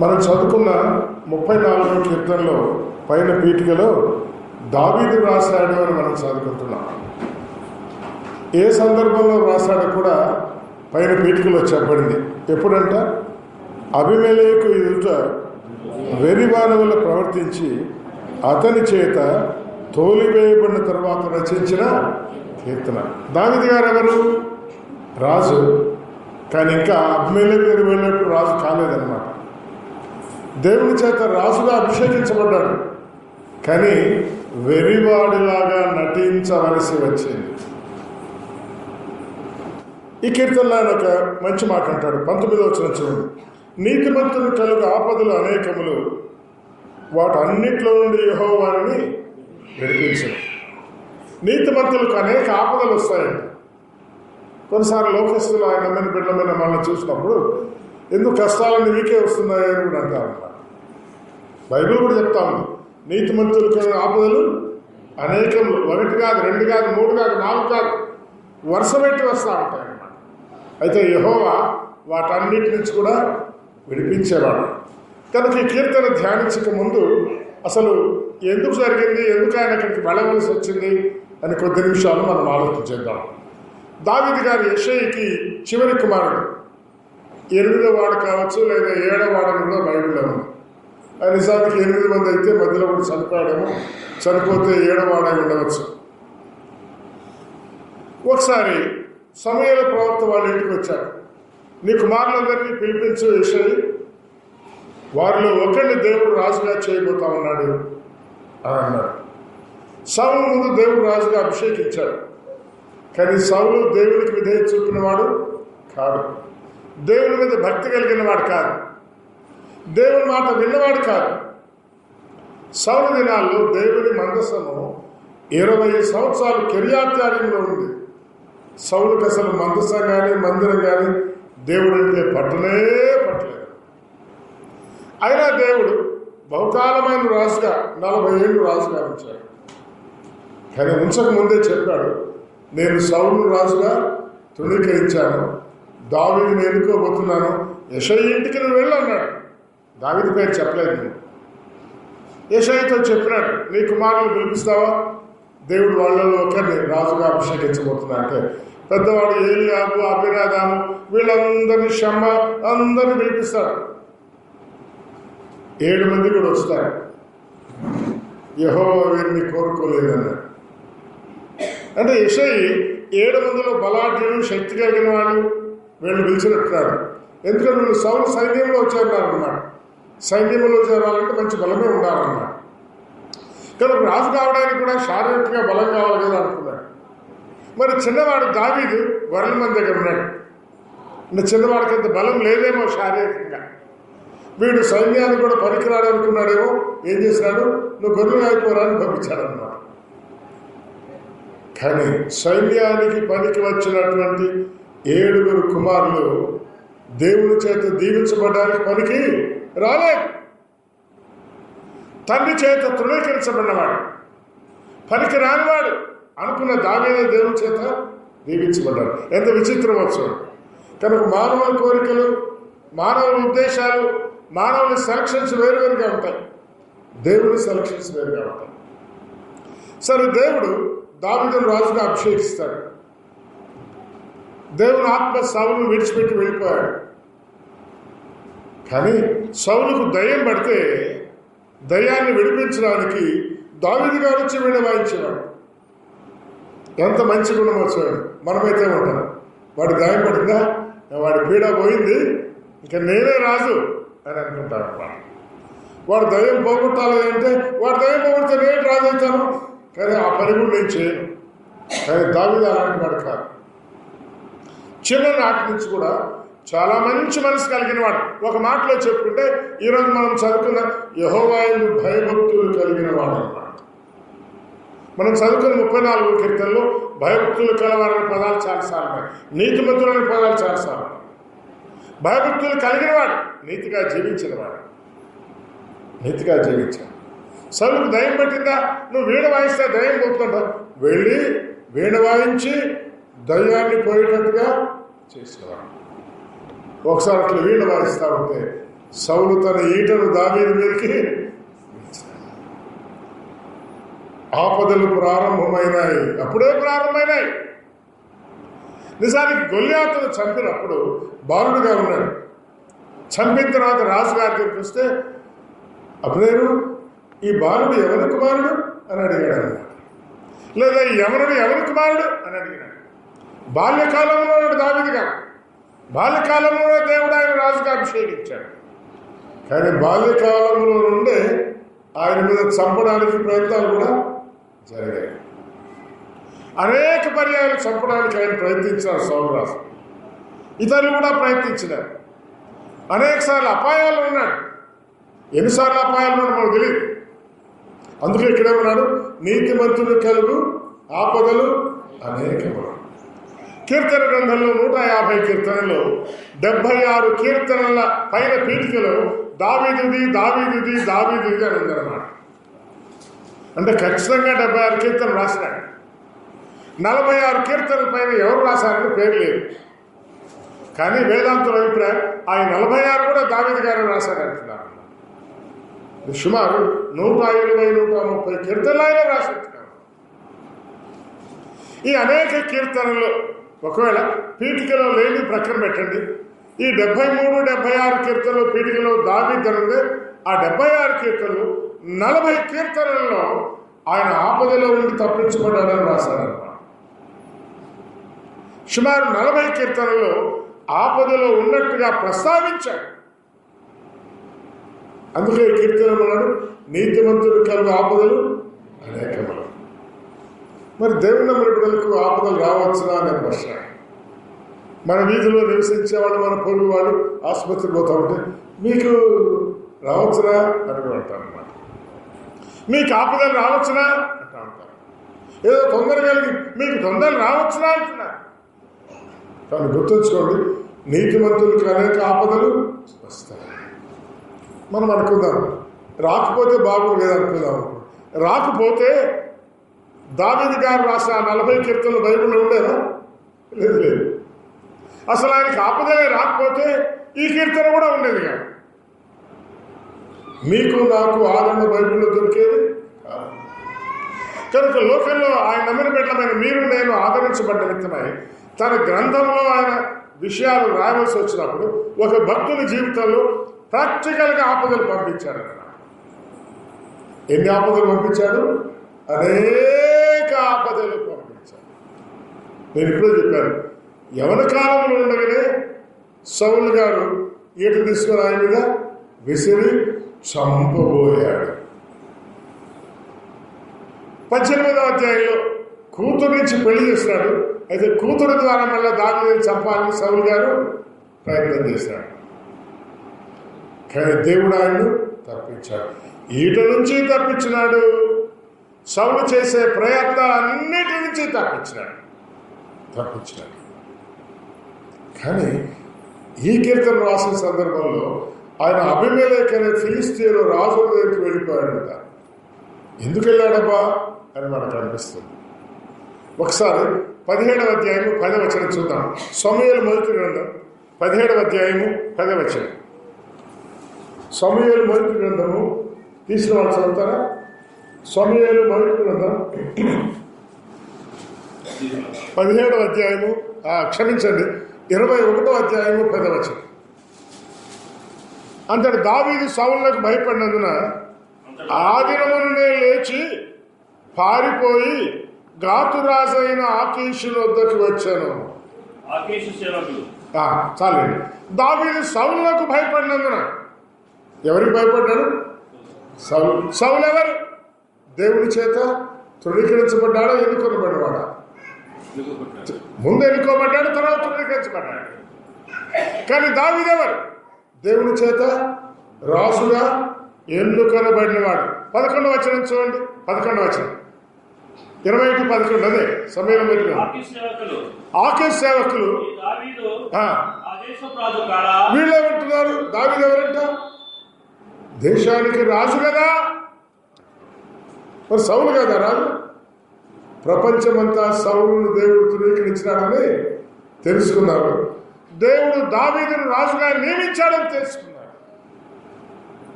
మనం చదువుకున్న 34వ కీర్తనలో పైన పీఠికలో దావీదు రాశాడు అని మనం చదువుకుంటున్నాం. ఏ సందర్భంలో రాశాడో కూడా పైన పీఠికలో చెప్పబడింది. ఎప్పుడంట? అబీమెలెకు ఎదుట వెర్రివానవల్ల ప్రవర్తించి అతని చేత తోలివేయబడిన తర్వాత రచించిన కీర్తన. దావీదు గారు ఎవరు? రాజు. కానీ ఇంకా అబీమెలెకు దగ్గర వెళ్ళినప్పుడు రాజు కాలేదన్నమాట. దేవుని చేత రాజుగా అభిషేకించబడ్డాడు, కానీ వెర్రివాడిలాగా నటించవలసి వచ్చింది. ఈ కీర్తనలో ఆయన ఒక మంచి మాట అంటాడు. 19వ వచనం చూడండి. నీతిమంతులు కలుగు ఆపదలు అనేకములు, వాటన్నిటిలో నుండి యెహోవాని విడిపించను. నీతిమంతులకు అనేక ఆపదలు వస్తాయంట. కొన్నిసార్లు లోకస్తులు ఆయన అమ్మని బిడ్డల మీద మనల్ని చూసినప్పుడు ఎందుకు కష్టాలన్నీ మీకే వస్తున్నాయని కూడా అంటారు. బైబిల్ కూడా చెప్తా ఉంది, నీతిమంతులకు ఆపదలు అనేకములు, 1 కాదు, 2 కాదు, 3 కాదు, 4 కాదు, వరుస పెట్టి వస్తూ ఉంటాయన్నమాట. అయితే యెహోవా వాటన్నిటి నుంచి కూడా విడిపించేవాడు. కనుక ఈ కీర్తన ధ్యానించక ముందు అసలు ఎందుకు జరిగింది, ఎందుకు ఆయన అక్కడికి వెళ్ళవలసి వచ్చింది అని కొద్ది నిమిషాలు మనం ఆలోచించేద్దాం. దావీదు గారు యెషయికి చివరి కుమారుడు. 8వ వాడు కావచ్చు, లేదా 7వ వాడని కూడా బైబిల్లో ఉంది. ఆయన నిజానికి 8 మంది అయితే మధ్యలో కూడా చనిపోయాడేమో, చనిపోతే 7వ వాడై ఉండవచ్చు. ఒకసారి సమూయేలు ప్రవక్త వాళ్ళ ఇంటికి వచ్చాడు. నీ కుమారులందరినీ పిలిపించు యెషయి, వారిలో ఒకరిని దేవుడు రాజుగా చేయబోతా ఉన్నాడు అని అన్నాడు. సౌలు ముందు దేవుడు రాజుగా అభిషేకించాడు, కానీ సౌలు దేవునికి విధేయత చూపినవాడు కాదు, దేవుని మీద భక్తి కలిగిన వాడు కాదు, దేవుని మాట విన్నవాడు కాదు. సౌలు దినాల్లో దేవుని మందసము 20 సంవత్సరాలు కిర్యాత్యారీంలో ఉంది. సౌలుకి అసలు మందసం కానీ మందిరం కానీ దేవుడు అంటే పట్టలేదు. అయినా దేవుడు బహుకాలమైన రాజుగా 40 ఏళ్ళు రాజుగా ఉంచాడు. కానీ ఉంచక ముందే చెప్పాడు, నేను సౌలు రాజుగా తృణీకరించాను, దావీదుని ఎన్నుకోబోతున్నాను, యెషయి ఇంటికి నువ్వు వెళ్ళు అన్నాడు. దావీదు పేరు చెప్పలేదు. నేను యెషయితో చెప్పినాడు, నీ కుమారులు పిలిపిస్తావా? దేవుడు వాళ్ళలో ఒకరిని రాజుగా అభిషేకించబోతున్నా అంటే పెద్దవాడు ఏలియాబు, అభినాదాము, వీళ్ళందరినీ, షమ్మ అందరినీ పిలిపిస్తాడు. 7 మంది కూడా వస్తారు. యెహోవా వీరిని కోరుకోలేదన్నాడు. అంటే యెషయి 7 మందిలో బలాఢ్యులు, శక్తి కలిగిన వాళ్ళు వీళ్ళు పిలిచినట్టున్నారు. ఎందుకంటే వీళ్ళు సౌలు సైన్యంలో చేరాలన్నమాట. సైన్యంలో చేరాలంటే మంచి బలమే ఉండాలన్నమాట. కానీ రాజు కావడానికి కూడా శారీరకంగా బలం కావాలి కదా అనుకున్నాడు. మరి చిన్నవాడు దావీదు గొర్రెల మంది దగ్గర ఉన్నాడు. అంటే చిన్నవాడికి అంత బలం లేదేమో శారీరకంగా. వీడు సైన్యానికి కూడా పనికిరాడు అనుకున్నాడేమో. ఏం చేసినాడు? నువ్వు గొర్రెలు అయిపోరా అని పంపించాడు అన్నమాట. కానీ సైన్యానికి పనికి వచ్చినటువంటి 7 కుమారులు దేవుని చేత దీవించబడడానికి పనికి రాలేదు. తండ్రి చేత తృణీకరించబడినవాడు, పనికి రానివాడు అనుకున్న దావీదు దేవుని చేత దీవించబడ్డాడు. ఎంత విచిత్రం వచ్చాడు. కనుక మానవుల కోరికలు, మానవుల ఉద్దేశాలు, మానవుల సెలక్షన్స్ వేరువేరుగా ఉంటాయి, దేవుని సెలక్షన్స్ వేరుగా ఉంటాయి. సరే, దేవుడు దావీదును రాజుగా అభిషేకిస్తాడు. దేవుని ఆత్మ సౌలును విడిచిపెట్టి వెళ్ళిపోయాడు. కానీ సౌలుకు దయ్యం పడితే దయ్యాన్ని విడిపించడానికి దావీదు గారు వచ్చి వీణ వాయించేవాడు. ఎంత మంచి గుణం వచ్చాడు. మనమైతే ఉంటాం, వాడి దయ్యం పడిందా, వాడి పీడ పోయింది, ఇంకా నేనే రాజు అని అనుకుంటాను అన్నమాట. వాడు దయ్యం పోగొట్టాలి అంటే వాడు దయ్యం పోగొడితే నేను రాజు అవుతాను, కానీ ఆ పని కూడా నేను చేయను. కానీ దావీదు అలాంటి వాడు కాదు. చిన్ననాటి నుంచి కూడా చాలా మంచి మనసు కలిగిన వాడు. ఒక మాటలో చెప్పుకుంటే ఈరోజు మనం చదువుకున్న యెహోవాయందు భయభక్తులు కలిగిన వాడు అన్నమాట. మనం చదువుకున్న 34వ కీర్తనలో భయభక్తులు కలవారనే పదాలు చాలాసార్లు ఉన్నాయి, నీతిమంతులనే పదాలు చాలాసార్లు. భయభక్తులు కలిగిన వాడు, నీతిగా జీవించినవాడు, నీతిగా జీవించాడు. సౌలుకు దయ్యం పట్టిందా? నువ్వు వీణ వాయిస్తే దయ్యం పోతుంటావు, వెళ్ళి వీణ వాయించి దయ్యాన్ని పోయేటట్టుగా చేసేవాడు. ఒకసారి అట్లా వీణ వాయిస్తా ఉంటే సౌలు తన ఈటను దావీదు మీదకి ఆపదలు ప్రారంభమైనాయి. అప్పుడే ప్రారంభమైనాయి. నిజానికి గొల్యాతును చంపినప్పుడు బాలుడుగా ఉన్నాడు. చంపిన తర్వాత రాజుగారి దగ్గరికి వస్తే అబ్నేరు, ఈ బాలుడు ఎవరి కుమారుడు అని అడిగాడు అన్నమాట. లేదా ఈ యవనుడు ఎవరి కుమారుడు అని అడిగినాడు. బాల్యకాలంలో ఉన్నాడు దావీదు గారు. బాల్యకాలంలో దేవుడు ఆయన రాజుగా అభిషేకించాడు. కానీ బాల్యకాలంలో నుండే ఆయన మీద చంపడానికి ప్రయత్నాలు కూడా జరిగాయి. అనేక పర్యాయాలు చంపడానికి ఆయన ప్రయత్నించారు సౌలు రాజు. ఇతరులు కూడా ప్రయత్నించినారు. అనేక సార్లు అపాయాలు ఉన్నాడు. ఎన్నిసార్లు అపాయాలు ఉన్నాడు మనకు తెలియదు. అందుకే ఇక్కడేమన్నాడు, నీతిమంతుడు కలుగు ఆపదలు అనేకములు. కీర్తన గ్రంథంలో 150 కీర్తనలో 76 కీర్తనల పైన పీఠికలో దావీదుది దావీదుది దావీదుది అని ఉందన్నమాట. అంటే ఖచ్చితంగా 76 కీర్తనలు రాసినాడు. 46 కీర్తనల పైన ఎవరు రాశారని పేరు లేదు. కానీ వేదాంతుల అభిప్రాయం ఆయన 46 కూడా దావీదు గారు రాశారంటున్నారు. సుమారు 120-130 కీర్తనలు ఆయన రాసిస్తున్నారు. ఈ అనేక కీర్తనలు ఒకవేళ పీఠికలో లేని ప్రక్కన పెట్టండి. ఈ 73-76 కీర్తనలు పీఠికలో దావీదు ఉంది. ఆ 76 కీర్తనలు 40 కీర్తనల్లో ఆయన ఆపదలో ఉండి తప్పించుకోవడాలని రాశారన్నమాట. సుమారు 40 కీర్తనల్లో ఆపదలో ఉన్నట్టుగా ప్రస్తావించాడు. అందుకే కీర్తనమన్నాడు, నీతిమంతుడు కలుగు ఆపదలు అనేకములు. మరి దేవుని నమ్మిన బిడ్డలకు ఆపదలు రావచ్చునా అనే ప్రశ్న. మన వీధిలో నివసించేవాళ్ళు, మన పొరుగు వాళ్ళు ఆసుపత్రికి పోతా ఉంటే మీకు రావచ్చునా అని అంటారు అన్నమాట. మీకు ఆపదలు రావచ్చునా అంటా ఉంటారు. ఏదో తొందర కలిగి మీకు తొందరలు రావచ్చునా అంటున్నారు. కానీ గుర్తుంచుకోండి, నీతిమంతులకు అనేక ఆపదలు వస్తాయి. మనం అనుకుందాం రాకపోతే బాగోలేదు అనుకుందాం. రాకపోతే దావీదు గారు రాసిన 40 కీర్తనలు బైబిల్లో ఉండేదా? లేదు లేదు. అసలు ఆయనకి ఆపదలే రాకపోతే ఈ కీర్తన కూడా ఉండేది కాదు. మీకు నాకు ఆదరణ బైబిల్లో దొరికేది కాదు. కనుక లోకంలో ఆయన నమ్మిన బిడ్డలమైన మీరు నేను ఆదరించబడ్డ వ్యక్తమై తన గ్రంథంలో ఆయన విషయాలు రాయవలసి వచ్చినప్పుడు ఒక భక్తుని జీవితంలో ప్రాక్టికల్గా ఆపదలు పంపించాడు. ఎన్ని ఆపదలు పంపించాడు? అనేక ఆపదలు పంపించాడు. నేను ఇప్పుడే చెప్పాను, యవన కాలంలో ఉండగానే సౌలు గారు ఈట తీసుకుని ఆయన మీద విసిరి చంపబోయాడు. 18వ అధ్యాయంలో కూతురు నుంచి పెళ్లి చేస్తున్నాడు. అయితే కూతురు ద్వారా మళ్ళీ దావీదుని చంపాలని సౌలు గారు ప్రయత్నం చేశాడు. కానీ దేవుడు ఆయన్ను తప్పించాడు. ఈట నుంచి తప్పించినాడు. సౌలు చేసే ప్రయత్నాలన్నిటి నుంచి తప్పించినాడు. కానీ ఈ కీర్తన రాసిన సందర్భంలో ఆయన అబీమెలెకు అనే ఫిలిష్తీయుల రాజు దగ్గరికి వెళ్ళిపోయాడంట. ఎందుకు వెళ్ళాడబ్బా అని మనకు అనిపిస్తుంది. ఒకసారి 17వ అధ్యాయము 10వ వచనం చూద్దాం. సమూయేలు మొదటి గ్రంథం 17వ అధ్యాయము 10వ వచనం. సమూయేలు మొదటి గ్రంథము తీసిన వాళ్ళు చదువుతారా? సమూయేలు మొదటి గ్రంథం 17వ అధ్యాయము, క్షమించండి 21వ అధ్యాయము 10వ వచనం. అంతటి దావీదు సౌలులకు భయపడినందున ఆ దినమునే లేచి పారిపోయి గాతురాజైన ఆకీషు వద్దకు వచ్చాను. చాలండి. దావీదు సౌలులకు భయపడినందున, ఎవరికి భయపడ్డాడు? సౌలు ఎవరు? దేవుడి చేత తృణీకరించబడ్డాడా, ఎన్నుకొనబడ్డాడా? ముందు ఎన్నుకోబడ్డాడు, తర్వాత తృణీకరించబడ్డాడు. కానీ దావీదు ఎవరు? దేవుని చేత రాజుగా ఎన్నుకొనబడినవాడు. 11వ వచనం చూడండి. 11వ వచనం 21-11 అదే సమయంలో ఆకీషు సేవకులు వీళ్ళేమంటున్నారు? దావీదు ఎవరంట? దేశానికి రాజు కదా. మరి సౌలు కదా రాజు? ప్రపంచమంతా సౌలును దేవుడు తృణీకరించినాడని తెలుసుకున్నారు. దేవుడు దావీదును రాజుగా నియమించాడని తెలుసుకున్నారు.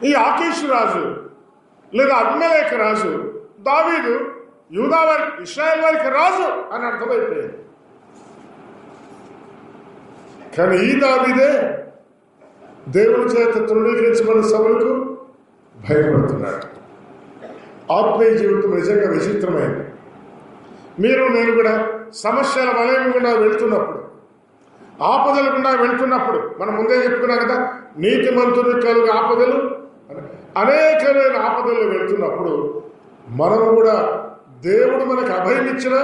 ఈ ఆకీషు రాజు లేదా అబీమెలెకు రాజు దావీదు యూదా వారికి ఇశ్రాయేల్ వారికి రాజు అని అర్థమైపోయింది. కానీ ఈ దావీదే దేవుని చేత తృణీకరించబడిన సౌలుకు భయపడుతున్నాడు. ఆత్మీయ జీవితం నిజంగా విచిత్రమైంది. మీరు నేను కూడా సమస్యల వలయం గుండా వెళ్తున్నప్పుడు, ఆపదల గుండా వెళ్తున్నప్పుడు, మనం ముందే చెప్పుకున్నాం కదా, నీతిమంతుని కలుగు ఆపదలు, అనేకమైన ఆపదలు వెళ్తున్నప్పుడు మనం కూడా దేవుడు మనకు అభయం ఇచ్చినా,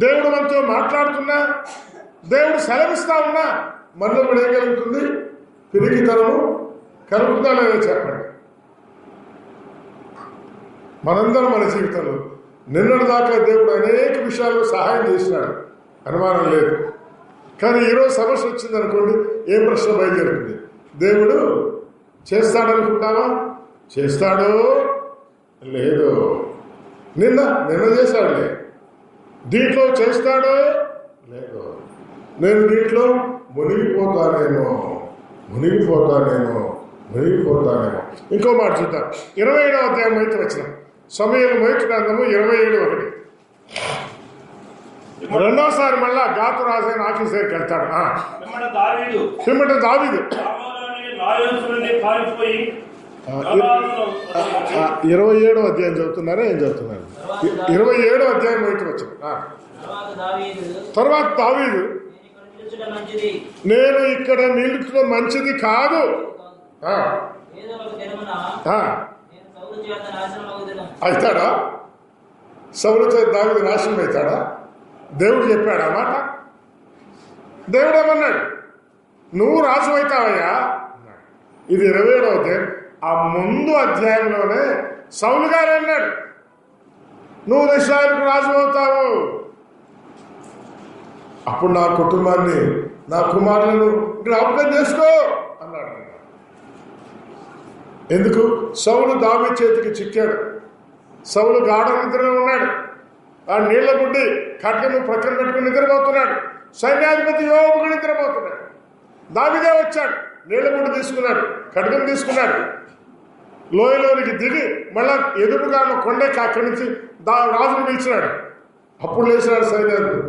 దేవుడు మనతో మాట్లాడుతున్నా, దేవుడు సెలవిస్తా ఉన్నా మనలో కూడా ఏం కలుగుతుంది? పిరికితనము కలుగుతుందా లేదా చెప్పండి. మనందరం మన జీవితంలో నిన్నటి దాకా దేవుడు అనేక విషయాల్లో సహాయం చేసినాడు, అనుమానం లేదు. కానీ ఈరోజు సమస్య వచ్చిందనుకోండి, ఏం ప్రశ్న బయలుదేరుతుంది? దేవుడు చేస్తాడనుకుంటావా? చేస్తాడో లేదో? నిన్న చేశాడులే, దీంట్లో చేస్తాడో లేదో? నేను దీంట్లో మునిగిపోతానేమో. ఇంకో మాట చూద్దాం. 27వ అధ్యాయం అయితే వచ్చిన సమూయేలు మొదటి గ్రంథము 27:1. రెండోసారి మళ్ళా గాతు రాజైన ఆకీషు దగ్గరికి వెళ్తాడు. పిమ్మట దావీదు 27వ అధ్యాయం చదువుతున్నారా? ఏం చదువుతున్నారు? 27వ అధ్యాయం బయట వచ్చిన తర్వాత దావీదు, నేను ఇక్కడ నిలుచడం మంచిది కాదు, అవుతాడా? సౌలు చేత దావీదు నాశనం అవుతాడా? దేవుడు చెప్పాడు ఆ మాట. దేవుడు ఏమన్నాడు? నువ్వు రాజు అవుతావయ్యా. ఇది 27వ అధ్యాయం. ఆ ముందు అధ్యాయంలోనే సౌలు గారు అన్నాడు, నువ్వు ఇశ్రాయేలుకు రాజు అవుతావు, అప్పుడు నా కుటుంబాన్ని, నా కుమారులను జ్ఞాపకం చేసుకో అన్నాడు. ఎందుకు? సౌలు దావీదు చేతికి చిక్కాడు. సౌలు గాఢ నిద్రలో ఉన్నాడు. ఆ నీళ్ల గుడ్డి ఖడ్గము ప్రక్కన పెట్టుకుని నిద్రపోతున్నాడు. సైన్యాధిపతి యోగుడు నిద్రపోతున్నాడు. దావీదే వచ్చాడు, నీళ్ల గుడ్డి తీసుకున్నాడు, ఖడ్గం తీసుకున్నాడు, లోయలోనికి దిగి మళ్ళా ఎదురుగా కొండకి అక్కడి నుంచి రాజును పిలిచినాడు. అప్పుడు లేచినాడు సైన్యాధిపతి.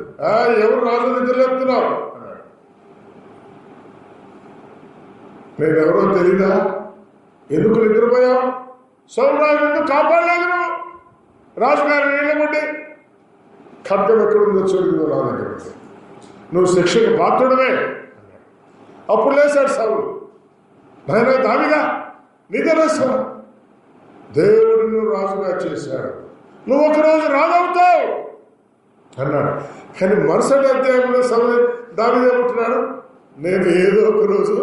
ఎవరు రాజు నిద్రలేపుతున్నావు అన్నాడు. నేనెవరో తెలీదా? ఎందుకు నిద్రపోయావు? సౌలు రాజు ఎందుకు కాపాడలేదు? నువ్వు రాజుగారి నీళ్ళబట్టి ఖడ్గం ఎక్కడుందో చూడు, నా దగ్గర నువ్వు శిక్షకు పాత్రుడమే. అప్పుడు లేచాడు సౌలు. నాయన దావీదా, నిద్రలేస్తావు, దేవుడు నువ్వు రాజుగా చేశాడు, నువ్వు ఒకరోజు రాజవుతావు అన్నాడు. కానీ మరుసటి అధ్యాయంలో సౌలు దావీదు ఏమంటున్నాడు? నేను ఏదో ఒక రోజు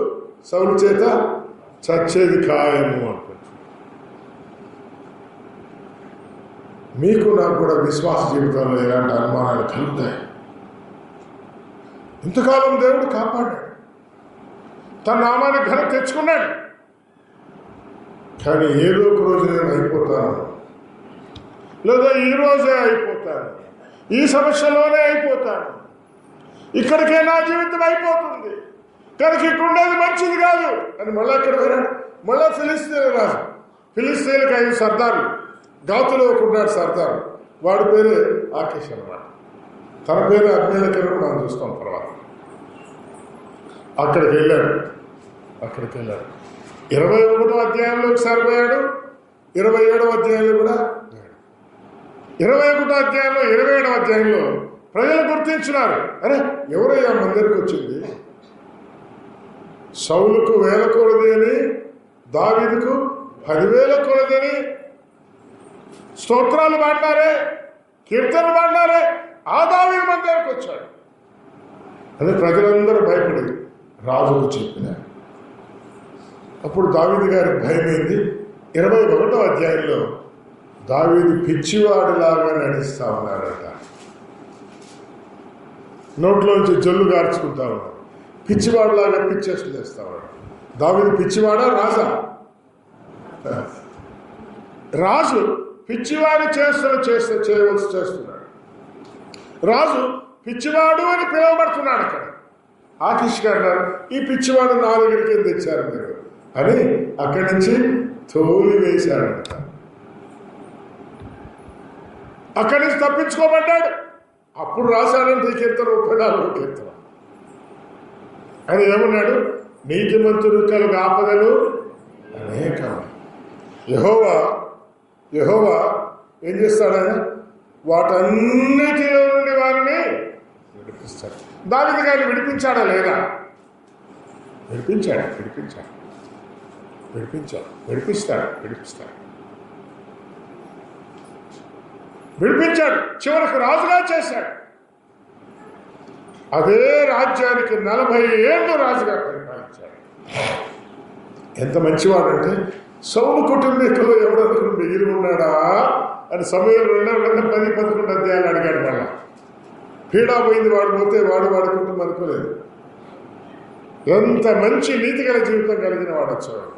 సౌలు చేత చచ్చేది ఖాయము అనుకుంటున్నాను. మీకు నాకు కూడా విశ్వాస జీవితంలో ఇలాంటి అనుమానాలు కలుగుతాయి. ఇంతకాలం దేవుడు కాపాడాడు, తన నామాన్ని ఘనత తెచ్చుకున్నాడు. కానీ ఏదో ఒక రోజు నేను అయిపోతాను, లేదా ఈ రోజే అయిపోతాను, ఈ సమస్యలోనే అయిపోతాను, ఇక్కడికే నా జీవితం అయిపోతుంది, కనుక ఇక్కడ ఉండేది మంచిది కాదు అని మళ్ళీ ఎక్కడ పోయినాడు? మళ్ళా ఫిలిస్తీన్లు రాజు. ఫిలిస్తీన్లకు 5 సర్దార్లు, గాతులో ఒకడున్నాడు సర్దారు, వాడి పేరే ఆకీషు అన్నమాట. తన పేరు అబీమెలెకు మనం చూస్తాం తర్వాత. అక్కడికి వెళ్ళాడు. 21వ అధ్యాయంలో ఒకసారి పోయాడు, 27వ అధ్యాయంలో కూడా 21వ అధ్యాయంలో 27వ అధ్యాయంలో ప్రజలు గుర్తించినారు, అరే ఎవరయ్యా మందిరికి వచ్చింది? సౌలుకు 1000 కొలది అని, దావీదుకు 10,000 కొలది అని స్తోత్రాలు పాడినారే, కీర్తనలు పాడినారే, ఆ దావీదు మందిరికి వచ్చాడు అని ప్రజలందరూ భయపడి రాజుకు చెప్పినారు. అప్పుడు దావీదు గారికి భయమైంది. 21వ అధ్యాయంలో దావీదు పిచ్చివాడిలాగా నడుస్తా ఉన్నాడట. నోట్లోంచి జల్లు గార్చుకుంటా ఉన్నాడు, పిచ్చివాడిలాగా పిచ్చేట్లు చేస్తా ఉన్నాడు. దావీదు పిచ్చివాడా రాజా? రాజు పిచ్చివాడు చేయవలసి చేస్తున్నాడు. రాజు పిచ్చివాడు అని పిలువబడుతున్నాడు. అక్కడ ఆకీష్ గారు అన్నారు, ఈ పిచ్చివాడు నా దగ్గరికి తెచ్చారు మీరు, అని అక్కడి నుంచి తోలివేశాడంట. అక్కడి నుంచి తప్పించుకోబడ్డాడు. అప్పుడు రాశాడంటే ఈ కీర్తన 34వ కీర్తన. ఆయన ఏమన్నాడు? నీతిమంతుడు కలుగు ఆపదలు అనేకం. యెహోవా ఏం చేస్తాడు? ఆయన వాటన్నిటిలో నుండి వారిని విడిపిస్తాడు. దావీదు గారిని విడిపించాడా లేదా? విడిపించాడు. చివరికి రాజుగా చేశాడు. అదే రాజ్యానికి 40 ఏళ్ళు రాజుగా పరిపాలించాడు. ఎంత మంచివాడంటే సౌలు కుటుంబీకులు ఎవడనుకుని మిగిలి ఉన్నాడా అని సమయంలో 10-11 అధ్యాయాలు అడిగాడు. మళ్ళా పీడా పోయింది, వాడు పోతే వాడు కుటుంబం అనుకోలేదు. ఎంత మంచి నీతి గల జీవితం కలిగిన వాడు వచ్చాడు.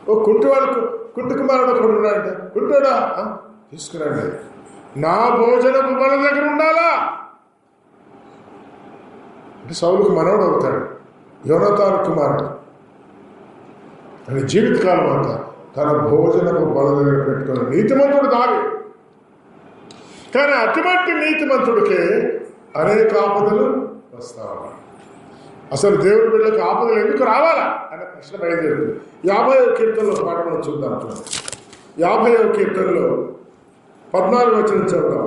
ఓ కుంటి కుమారుడు ఒకడు ఉన్నాడంటే, కుంటాడా తీసుకురండి, నా భోజనపు బల దగ్గర ఉండాలా అంటే సౌలుకు మనవడు అవుతాడు. యోనాతాను కుమారుడు అని జీవితకాలం అంతా తన భోజనపు బల దగ్గర పెట్టుకుని నీతిమంతుడు దావీదు. కానీ అటువంటి నీతిమంతుడికే అనేక ఆపదలు వస్తాయి. అసలు దేవుడి బిడ్డలకు ఆపదలు ఎందుకు రావాలా అనే ప్రశ్న బయలుదేరుతుంది. 50వ కీర్తనలో పాట మనం చూద్దాం. 50వ కీర్తనలో 14వ వచనం చదువుతాం,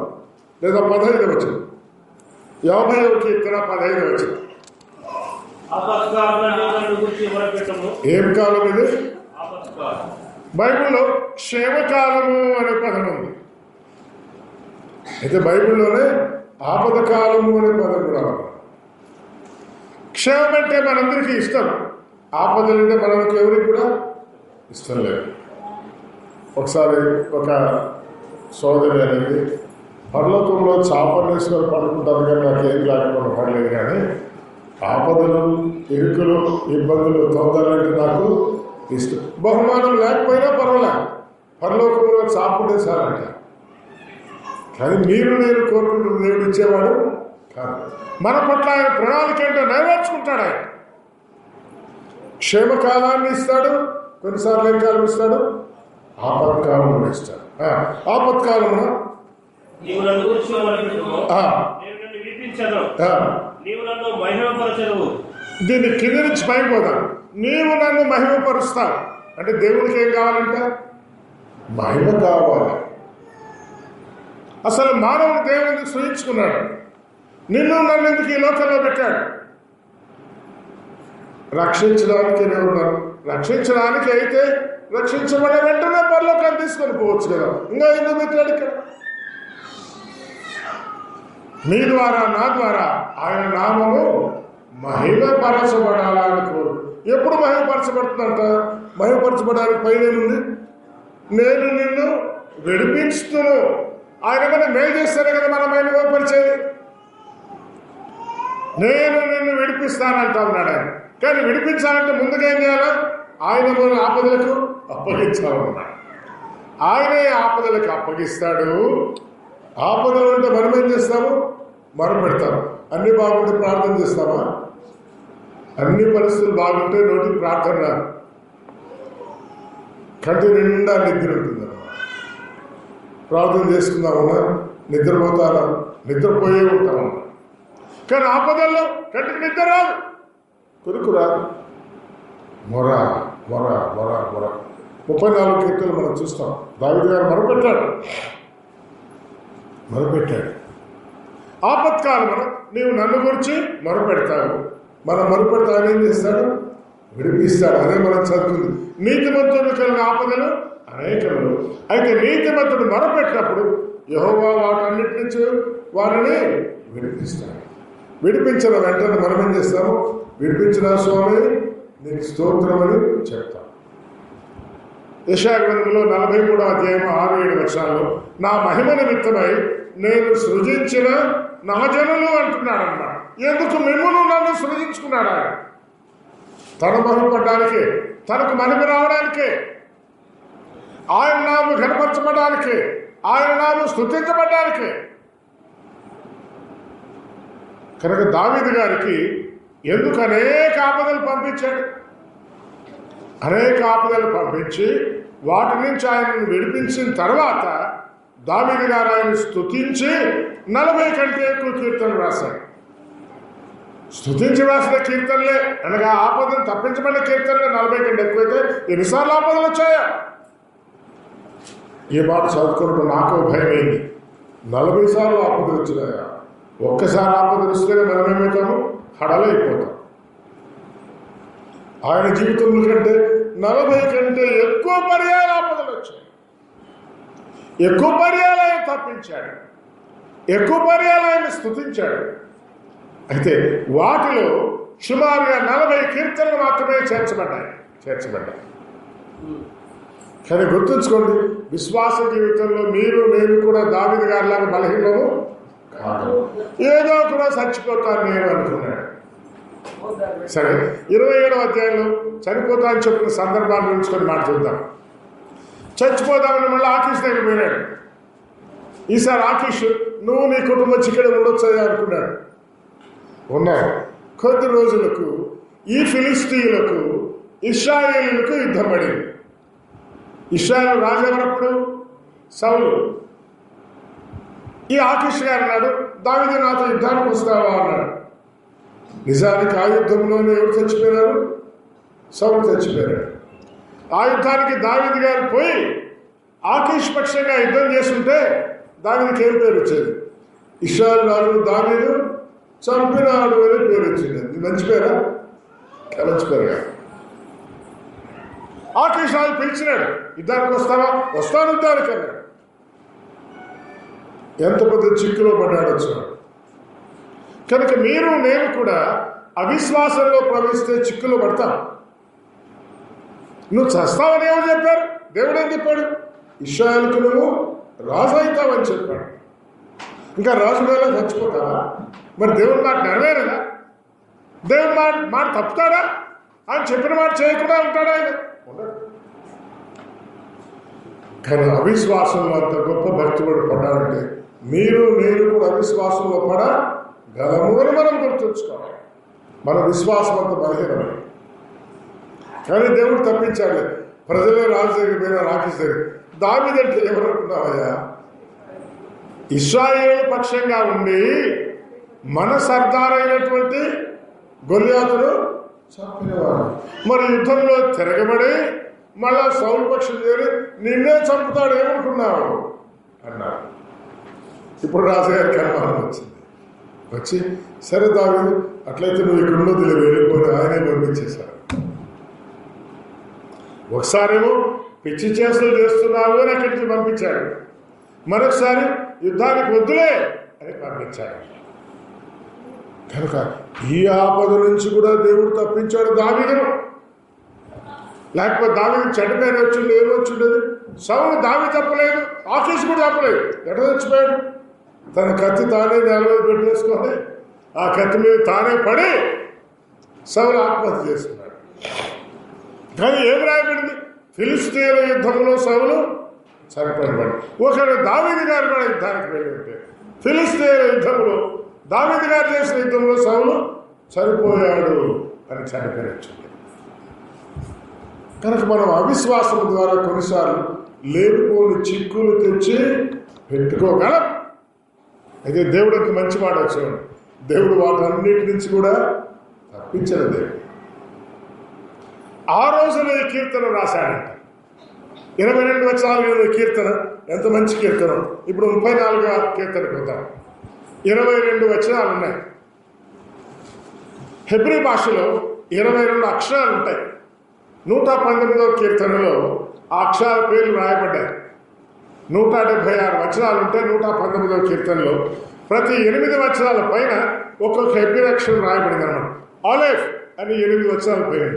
లేదా 15వ వచనం. 50వ కీర్తన 15వ వచనం. ఏం కాలం ఇది? బైబిల్లో క్షేమకాలము అనే పదం ఉంది. అయితే బైబిల్లోనే ఆపద కాలము అనే పదం కూడా ఉంది. క్షేమం అంటే మనందరికీ ఇష్టం, ఆపదలంటే మనకి ఎవరికి కూడా ఇష్టం లేదు. ఒకసారి ఒక సోదరి అనేది పర్లోకంలో చాపలు వేసుకొని పడుకుంటారు, కానీ నాకు ఏం లేకపోవడం పడలేదు. కానీ ఆపదలు, ఇరుకులు, ఇబ్బందులు, తొందరలంటే నాకు ఇష్టం. బహుమానం లేకపోయినా పర్వాలేదు, పరలోకంలో చాపుంటే చాలంట. కానీ మీరు నేను కోరుకుంటున్న దేవుడు ఇచ్చేవాడు కాదు. మన పట్ల ఆయన ప్రణాళిక ఏంటో నెరవేర్చుకుంటాడు. ఆయన క్షేమకాలాన్ని ఇస్తాడు, కొన్నిసార్లు ఏం కాలం ఇస్తాడు? ఆపత్కాలం ఇస్తాడు. ఆపత్కాలమున దీన్ని కింద నుంచి పైపోతాను. నీవు నన్ను మహిమపరుస్తావు అంటే దేవుడికి ఏం కావాలంట? మహిమ కావాలి. అసలు మానవుడు దేవుడిని సృజించుకున్నాడు. నిన్ను నన్ను ఎందుకు ఈ లోకంలో పెట్టాడు? రక్షించడానికి ఉన్నారు. రక్షించడానికి అయితే రక్షించబడే వెంటనే పరలోకాన్ని తీసుకొని పోవచ్చు కదా. ఇంకా ఎందుకు పెట్టాడు ఇక్కడ? మీ ద్వారా, నా ద్వారా ఆయన నామము మహిమపరచబడాలని కోరు. ఎప్పుడు మహిమపరచబడుతుందంట? మహిమపరచబడడానికి పైన ఏముంది? నేను నిన్ను విడిపించుతును. ఆయన కదా మేలు చేస్తానే కదా మనం మహిమపరిచేది. నేను నిన్ను విడిపిస్తానంటా ఉన్నాడు ఆయన. కానీ విడిపించాలంటే ముందుగా ఏం చేయాలి? ఆయన మన ఆపదలకు అప్పగించాలన్నాడు. ఆయనే ఆపదలకు అప్పగిస్తాడు. ఆపదలు అంటే మనం ఏం చేస్తాము? మొరపెడతాము. అన్ని బాగుంటే ప్రార్థన చేస్తామా? అన్ని పరిస్థితులు బాగుంటే నోటికి ప్రార్థన రాదు, కంటి నిండా నిద్ర ఉంటుంది అన్నమాట. ప్రార్థన చేసుకుందామన్నా నిద్రపోతారా? నిద్రపోయే ఉంటామన్నా. కానీ ఆపదల్లో కంటికి నిద్ర రాదు, కొరకు రాదు. మొర మొర మొర మొర 34 కీర్తనలు మనం చూస్తాం. దావీదు గారు మొరపెట్టాడు. ఆపత్కాలమున నీవు నన్ను గురించి మొరపెడతావు. మనం మొరపెడితే ఆయన ఏం చేస్తాడు? విడిపిస్తాడు. అదే మనం చదువుతుంది. నీతిమంతుడు కలిగిన ఆపదలు అనేకములు. అయితే నీతిమంతుడు మొరపెట్టినప్పుడు యెహోవా వాటన్నిటి నుంచి వారిని విడిపిస్తాడు. విడిపించిన వెంటనే మనం ఏం చేస్తాము? విడిపించిన స్వామి నీకు స్తోత్రం అని చెప్తాం. యెషయా గ్రంథంలో 43వ అధ్యాయం 6-7 వచనాల్లో నా మహిమ నిమిత్తమై నేను సృజించిన నా జనులు అంటున్నాడు అన్నమాట. ఎందుకు? మిమ్మును నన్ను సృజించుకున్నాడు ఆయన. తన మహిమపడడానికే, తనకు మహిమ రావడానికే, ఆయన నామం కనపరచబడడానికే, ఆయన నామం స్తుతించబడ్డానికే. కనుక దావీదు గారికి ఎందుకు అనేక ఆపదలు పంపించాడు? అనేక ఆపదలు పంపించి వాటి నుంచి ఆయనను విడిపించిన తర్వాత దావీదు గారు ఆయన స్తుతించి 40 కంటే ఎక్కువ కీర్తనలు రాశాడు. స్తుతించి రాసిన కీర్తనలే అనగా ఆపదను తప్పించబడిన కీర్తనలే 40 కంటే ఎక్కువైతే ఎన్నిసార్లు ఆపదలు వచ్చాయా? ఈ మాట చదువుకున్నప్పుడు నాకు భయం అయింది. 40 సార్లు ఆపదలు వచ్చినాయా? ఒక్కసారి ఆపదలు వస్తేనే మనం ఏమవుతాము? హడలైపోతాం. ఆయన జీవితంలో కంటే 40 కంటే ఎక్కువ పర్యాలు ఆపదలు వచ్చాయి. ఎక్కువ పర్యాలు ఆయన తప్పించాడు, ఎక్కువ పర్యాలు ఆయన స్తుతించాడు. అయితే వాటిలో సుమారుగా 40 కీర్తనలు మాత్రమే చేర్చబడ్డాయి. కానీ గుర్తుంచుకోండి, విశ్వాస జీవితంలో మీరు నేను కూడా దావీదు గారిలాగా బలహీనము కాదు. ఏదో కూడా చచ్చిపోతాను నేను అనుకున్నాడు. సరే, 27వ అధ్యాయంలో చనిపోతా అని చెప్పిన సందర్భాన్ని ఉంచుకొని మాట చూద్దాం. చచ్చిపోదామని మళ్ళీ ఆకీష్ దగ్గర పోయినాడు. ఈసారి ఆకీష్ నువ్వు నీ కుటుంబం ఇక్కడే ఉండొచ్చా అనుకున్నాడు. ఉన్నాడు. కొద్ది రోజులకు ఈ ఫిలిస్తీయులకు ఇశ్రాయేలీయులకు యుద్ధం పడింది. ఇశ్రాయేలు రాజు ఎవరప్పుడు? సౌలు. ఈ ఆకీష్ గారు అన్నాడు, దావీదు నాతో యుద్ధానికి వస్తావా అన్నాడు. నిజానికి ఆ యుద్ధంలోనే ఎవరు చచ్చిపోయినారు? సౌలు చచ్చిపోయారు. ఆ యుద్ధానికి దావీదు గారు పోయి ఆకీష్ పక్షంగా యుద్ధం చేస్తుంటే దావీదుకి ఏం పేరు వచ్చేది? ఇశ్రాయేలు రాజు దావీదు చంపినాడు అని పేరు వచ్చింది. మంచి పేరా? మంచి పేరుగా. ఆకీష్ రాజు పిలిచినాడు, యుద్ధానికి వస్తావా? వస్తాను యుద్ధానికి అన్నాడు. ఎంత పెద్ద చిక్కులో పడ్డాడు వచ్చాడు. కనుక మీరు నేను కూడా అవిశ్వాసంలో ప్రవేశిస్తే చిక్కులో పడతాం. నువ్వు చస్తావని ఏమో చెప్పారు? దేవుడు ఏం చెప్పాడు? ఇశ్రాయేలుకు నువ్వు రాజు అవుతావని చెప్పాడు. ఇంకా రాజుగా చచ్చిపోతావా? మరి దేవుని మాట నెరవేరదా? దేవుని మాట తప్పుతాడా? ఆయన చెప్పిన మాట చేయకుండా ఉంటాడా? ఆయన ఉండడు. కానీ అవిశ్వాసంలో అంత గొప్ప భక్తుడు పడ్డాడంటే మీరు నేను కూడా అవిశ్వాసంలో పడగలము అని మనం గుర్తుంచుకోవాలి. మన విశ్వాసం అంత బలహీనమే. కానీ దేవుడు తప్పించాడు. ప్రజలే రాజు దగ్గర పోయినా ఆకీష్ దగ్గర. దావీదంటే ఎవరనుకున్నావయ్యా? ఇశ్రాయేలు పక్షంగా ఉండి మన సర్దార్ అయినటువంటి గొల్యాతును చంపినవాడు. మరి యుద్ధంలో తిరగబడి మళ్ళా సౌలు పక్షం చేరి నిన్నే చంపుతాడు ఏమనుకున్నావు అన్నాడు. ఇప్పుడు రాజుగారికి అనుమానం వచ్చి సరే దావీదు అట్లయితే నువ్వు ఇక్కడ ఉన్నది వెళ్ళిపోయి ఆయనే పంపించేశాడు. ఒకసారేమో పిచ్చి చేష్టలు చేస్తున్నావు అని అక్కడి నుంచి పంపించాడు. మరొకసారి యుద్ధానికి వద్దులే అని పంపించాడు. కనుక ఈ ఆపద నుంచి కూడా దేవుడు తప్పించాడు దావీదును. లేకపోతే దావీదు చెడ్డ పేరు వచ్చింది, ఏమొచ్చిండేది? సౌలు దావీదు తప్పలేదు, ఆకీష్ కూడా తప్పలేదు. ఎక్కడ చచ్చిపోయాడు? తన కత్తి తానే నేల మీద పెట్టేసుకొని ఆ కత్తి మీద తానే పడి సౌలు ఆత్మహత్య చేసుకున్నాడు. కానీ ఏం రాయబడింది? ఫిలిస్తీయుల యుద్ధంలో సౌలు చనిపోయాడు. ఒకరు దావీదు గారు కూడా యుద్ధానికి వెళ్ళి ఉంటే ఫిలిస్తీయుల యుద్ధంలో దావీదు గారు చేసిన యుద్ధంలో సౌలు చనిపోయాడు అని చనిపోయొచ్చు. కనుక మనం అవిశ్వాసం ద్వారా కొన్నిసార్లు లేనిపోని చిక్కులు తెచ్చి పెట్టుకోగలం. అయితే దేవుడికి మంచి మాట వచ్చాడు. దేవుడు వాటన్నిటి నుంచి కూడా తప్పించిన దేవుడు. ఆ రోజున ఈ కీర్తన రాశాడంట. 22 వచనాలు కీర్తన. ఎంత మంచి కీర్తన. ఇప్పుడు 34వ కీర్తనకు వద్దాం. 22 వచనాలు ఉన్నాయి. హెబ్రీ భాషలో 22 అక్షరాలు ఉంటాయి. 119వ కీర్తనలో ఆ అక్షరాల పేర్లు రాయబడ్డాయి. 176 వచనాలు ఉంటే 119వ కీర్తనలో ప్రతి 8 వచనాల పైన ఒక్కొక్క హెబ్రీ అక్షరం రాయబడింది అన్నమాట. ఆలెఫ్ అని 8 వచనాల పైన,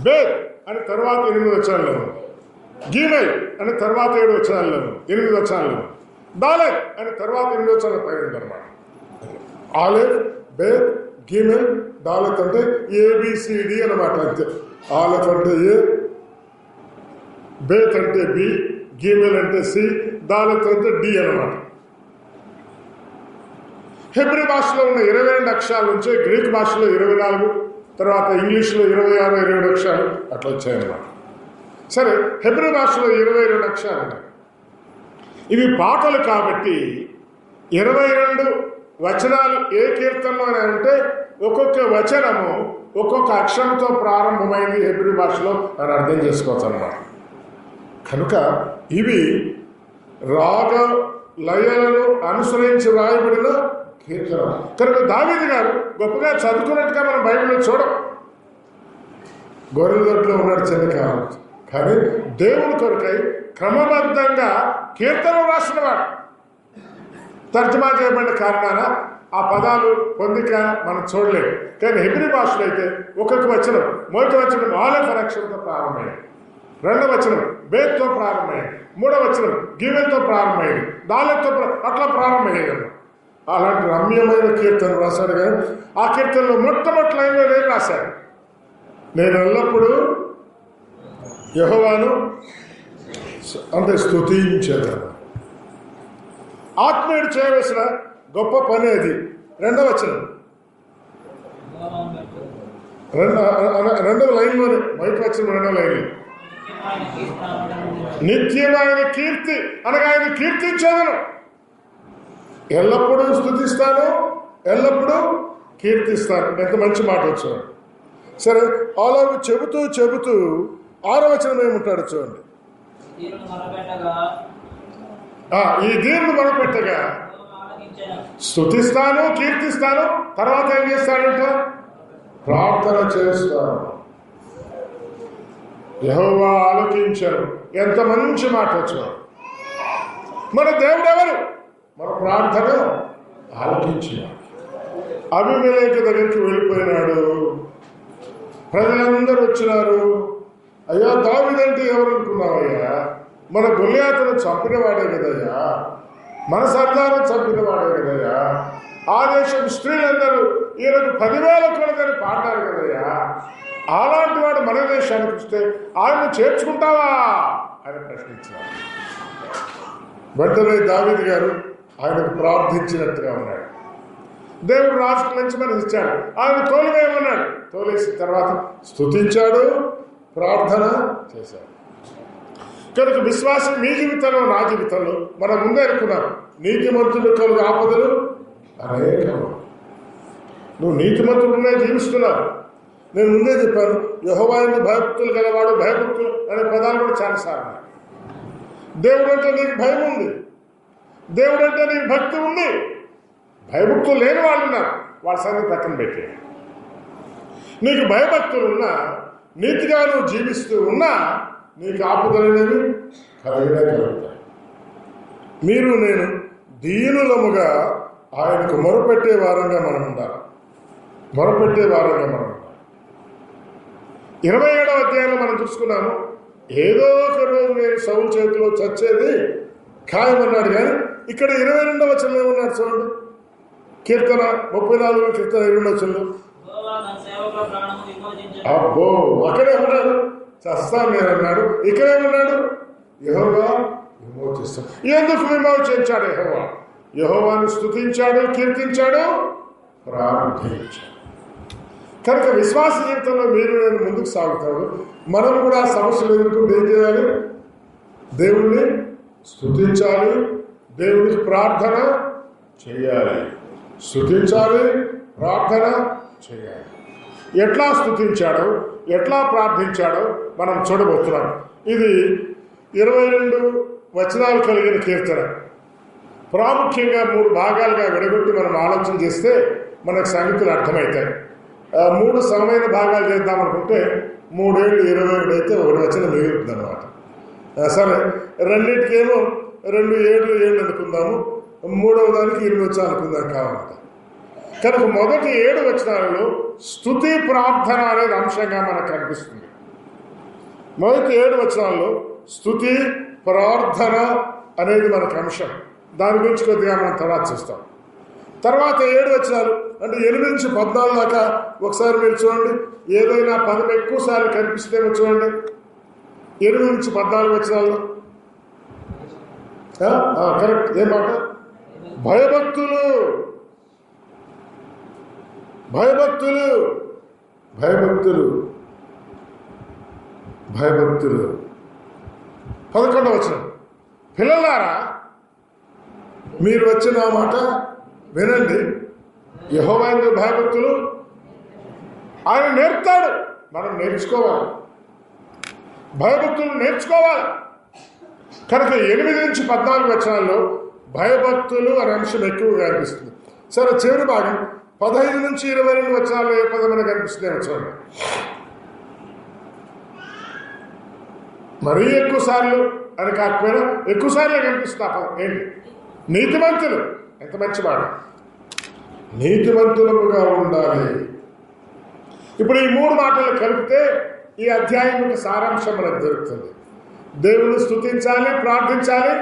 బేత్ అని తర్వాత 8 వచనాల్లో, గీమెల్ అని తర్వాత 7 వచనాల్లో, 8 వచనాల్లో, దాలెత్ అని తర్వాత 8 వచనాల పైన ఉందన్నమాట. ఆలెఫ్, బేత్, గీమెల్, దాలెత్ అంటే ఏబిసిడి అన్నమాట. అంతే. ఆలెఫ్ అంటే ఏ, బేత్ అంటే బి, గీమెల్ అంటే సి, దాలెత్ అంటే డి అన్నమాట. హెబ్రీ భాషలో ఉన్న 22 అక్షరాల నుంచే గ్రీక్ భాషలో 24, తర్వాత ఇంగ్లీష్లో 26, 27 అక్షరాలు అట్లా వచ్చాయన్నమాట. సరే, హెబ్రీ భాషలో 22 అక్షరాలు ఉన్నాయి. ఇవి పాటలు కాబట్టి 22 వచనాలు ఏ కీర్తనలో అంటే ఒక్కొక్క వచనము ఒక్కొక్క అక్షరంతో ప్రారంభమైంది హెబ్రీ భాషలో అని అర్థం చేసుకోవచ్చు అన్నమాట. కనుక ఇవి రాగ లయలను అనుసరించి రాయబడిన కీర్తన. కనుక దావీదు గారు గొప్పగా చదువుకున్నట్టుగా మనం బైబిల్లో చూడం. గొర్రెల దొడ్లో ఉన్నాడు చిన్నకాలం, కానీ దేవుని కొరకై క్రమబద్ధంగా కీర్తనలు రాసినవాడు. తర్జమా చేయబడిన కారణాన ఆ పదాలు పొందిక మనం చూడలేము. కానీ హెబ్రీ భాషలో అయితే ఒక్కొక్క వచనం, మొదటి వచనం ఆలెఫ్ అక్షరంతో ప్రారంభమైంది, రెండవ వచనం బేత్తో ప్రారంభమైంది, మూడవ వచనం గీవెల్తో ప్రారంభమైంది, దాలెత్తో అట్లా ప్రారంభమయ్యేది. అలాంటి రమ్యమైన కీర్తన రాశాడు. కానీ ఆ కీర్తనలో మొట్టమొదటి లైన్లో నేను రాశాను, నేను ఎల్లప్పుడూ యెహోవాను అంటే స్తుతించేదాను. ఆత్మీయుడు చేయవలసిన గొప్ప పని అది. రెండవ వచనం రెండవ లైన్లోనే, బయట వచ్చిన రెండవ లైన్లో నిత్యమైన కీర్తి అనగా ఆయన కీర్తించేదను, ఎల్లప్పుడూ స్తుతిస్తాను, ఎల్లప్పుడూ కీర్తిస్తాను. ఎంత మంచి మాట వచ్చాడు. సరే, అలాగ చెబుతూ 6వ వచనం ఏముంటాడు చూడండి. ఈ దీన్ని మొదలుపెట్టగా స్తుతిస్తాను, కీర్తిస్తాను, తర్వాత ఏం చేస్తాడంట? ప్రార్థన చేస్తాను. యెహోవా ఆలకించను. ఎంత మంచి మాట వచ్చాడు. మన దేవుడు ఎవరు? మన ప్రార్థన ఆలకించిన. అబీమెలెకు దగ్గరికి వెళ్ళిపోయినాడు, ప్రజలందరూ వచ్చినారు. అయ్యా, దావీదంటే ఎవరు అనుకున్నావయ్యా? మన గొల్లియాతును చంపినవాడే కదయ్యా, మన సర్దారు చంపినవాడే కదయ్యా, ఆ దేశం స్త్రీలందరూ ఈయనకు 10,000 కొలదని పాడారు కదయ్యా, అలాంటి వాడు మన దేశానికి వస్తే ఆయన చేర్చుకుంటావా అని ప్రశ్నించారు. వెంటనే దావీదు గారు ఆయనకు ప్రార్థించినట్టుగా ఉన్నాడు. దేవుడు రాజుకు మంచి మనసు ఇచ్చాడు, ఆయన తోలివేయమన్నాడు. తోలేసిన తర్వాత స్తుతించాడు, ప్రార్థన చేశాడు. కనుక విశ్వాసం మీ జీవితంలో, నా జీవితంలో మనం ముందే అనుకున్నాం, నీతిమంతుడు కలుగు ఆపదలు అనేకం. నువ్వు నీతిమంతుడునే జీవిస్తున్నావు. నేను ముందే చెప్పాను, యెహోవా యందు భయభక్తులు గలవాడు, భయభక్తులు అనే పదాలు కూడా చాలాసార్లు. దేవుడు అంటే నీకు భయం ఉంది, దేవుడు అంటే నీకు భక్తి ఉంది. భయభక్తులు లేని వాళ్ళు ఉన్నారు, వాళ్ళ సంగతి పక్కన పెట్టి. నీకు భయభక్తులు ఉన్నా, నీతిగా నువ్వు జీవిస్తూ ఉన్నా, నీకు ఆపదలనేవి కలుగుతాయి. మీరు నేను దీనులముగా ఆయనకు మొరపెట్టే వారంగా మనం ఉండాలి. మొరపెట్టే వారంగా మనం ఉండాలి. 27వ అధ్యాయంలో మనం చూసుకున్నాము, ఏదో ఒక రోజు నేను సౌలు చేతిలో చచ్చేది ఖాయమన్నాడు. కానీ ఇక్కడ 22వ వచనంలో ఏమన్నాడు చూడండి. కీర్తన 34 కీర్తన 22వ వచనంలో, అబ్బో, అక్కడే ఉన్నాడు, చస్తాను నేను అన్నాడు. ఇక్కడేమన్నాడు? యెహోవా విమోచిస్తాడు. ఎందుకు విమోచించాడు? యెహోవా యెహోవాను స్తుతించాడు, కీర్తించాడు, ప్రార్థించాడు. కనుక విశ్వాస జీవితంలో మీరు నేను ముందుకు సాగుతాడు. మనం కూడా సమస్యలు ఎదుర్కొంటే ఏం చేయాలి? దేవుణ్ణి స్తుతించాలి, దేవుడికి ప్రార్థన చేయాలి. స్తుతించాలి, ప్రార్థన చేయాలి. ఎట్లా స్తుతించాడో, ఎట్లా ప్రార్థించాడో మనం చూడబోతున్నాం. ఇది 22 వచనాలు కలిగిన కీర్తన. ప్రాముఖ్యంగా 3 భాగాలుగా విడగొట్టి మనం ఆలోచన చేస్తే మనకు సంగతులు అర్థమవుతాయి. 3 సమమైన భాగాలు చేద్దాం అనుకుంటే 3 ఏళ్ళు 22 అయితే 1 వచనం మిగులుతుంది అనమాట. సరే, రెండింటికేమో 2 7 అనుకుందాము, 3వ దానికి 8 వచనాలు అనుకుందాం కావాలంట. కనుక మొదటి 7 వచనాలలో స్తుతి ప్రార్థన అనేది అంశంగా మనకు కనిపిస్తుంది. మొదటి 7 వచనాల్లో స్తుతి ప్రార్థన అనేది మనకు అంశం. దాని గురించి కొద్దిగా మనం తర్వాత చూస్తాం. తర్వాత 7 వచనాలు అంటే 8 నుంచి 14 దాకా ఒకసారి మీరు చూడండి. ఏదైనా పదం ఎక్కువ సార్లు కనిపిస్తేమో చూడండి. 8 నుంచి 14 వచనాల్లో కరెక్ట్ ఏ మాట? భయభక్తులు, భయభక్తులు, భయభక్తులు 11వ వచనం, పిల్లలారా మీరు వచ్చిన మాట వినండి, యెహోవా యందు భయభక్తులు ఆయన నేర్పుతాడు. మనం నేర్చుకోవాలి, భయభక్తులు నేర్చుకోవాలి. కనుక 8 నుంచి 14 వచనాల్లో భయభక్తులు అనే అంశం ఎక్కువగా కనిపిస్తుంది. సరే, చివరి భాగం 15 నుంచి 22 వచనాల్లో ఏ పదమైన కనిపిస్తుంది చూడండి. మరీ ఎక్కువ సార్లు అని కాకపోయినా ఎక్కువ సార్లు కనిపిస్తుంది ఆ పదం. ఏంటి? నీతిమంతులు. ఎంత మంచి మాట, నీతిమంతులముగా ఉండాలి. ఇప్పుడు ఈ 3 మాటలు కలిపితే ఈ అధ్యాయం యొక్క సారాంశం మనకు దొరుకుతుంది. దేవుని స్తుతించాలి, ప్రార్థించాలి,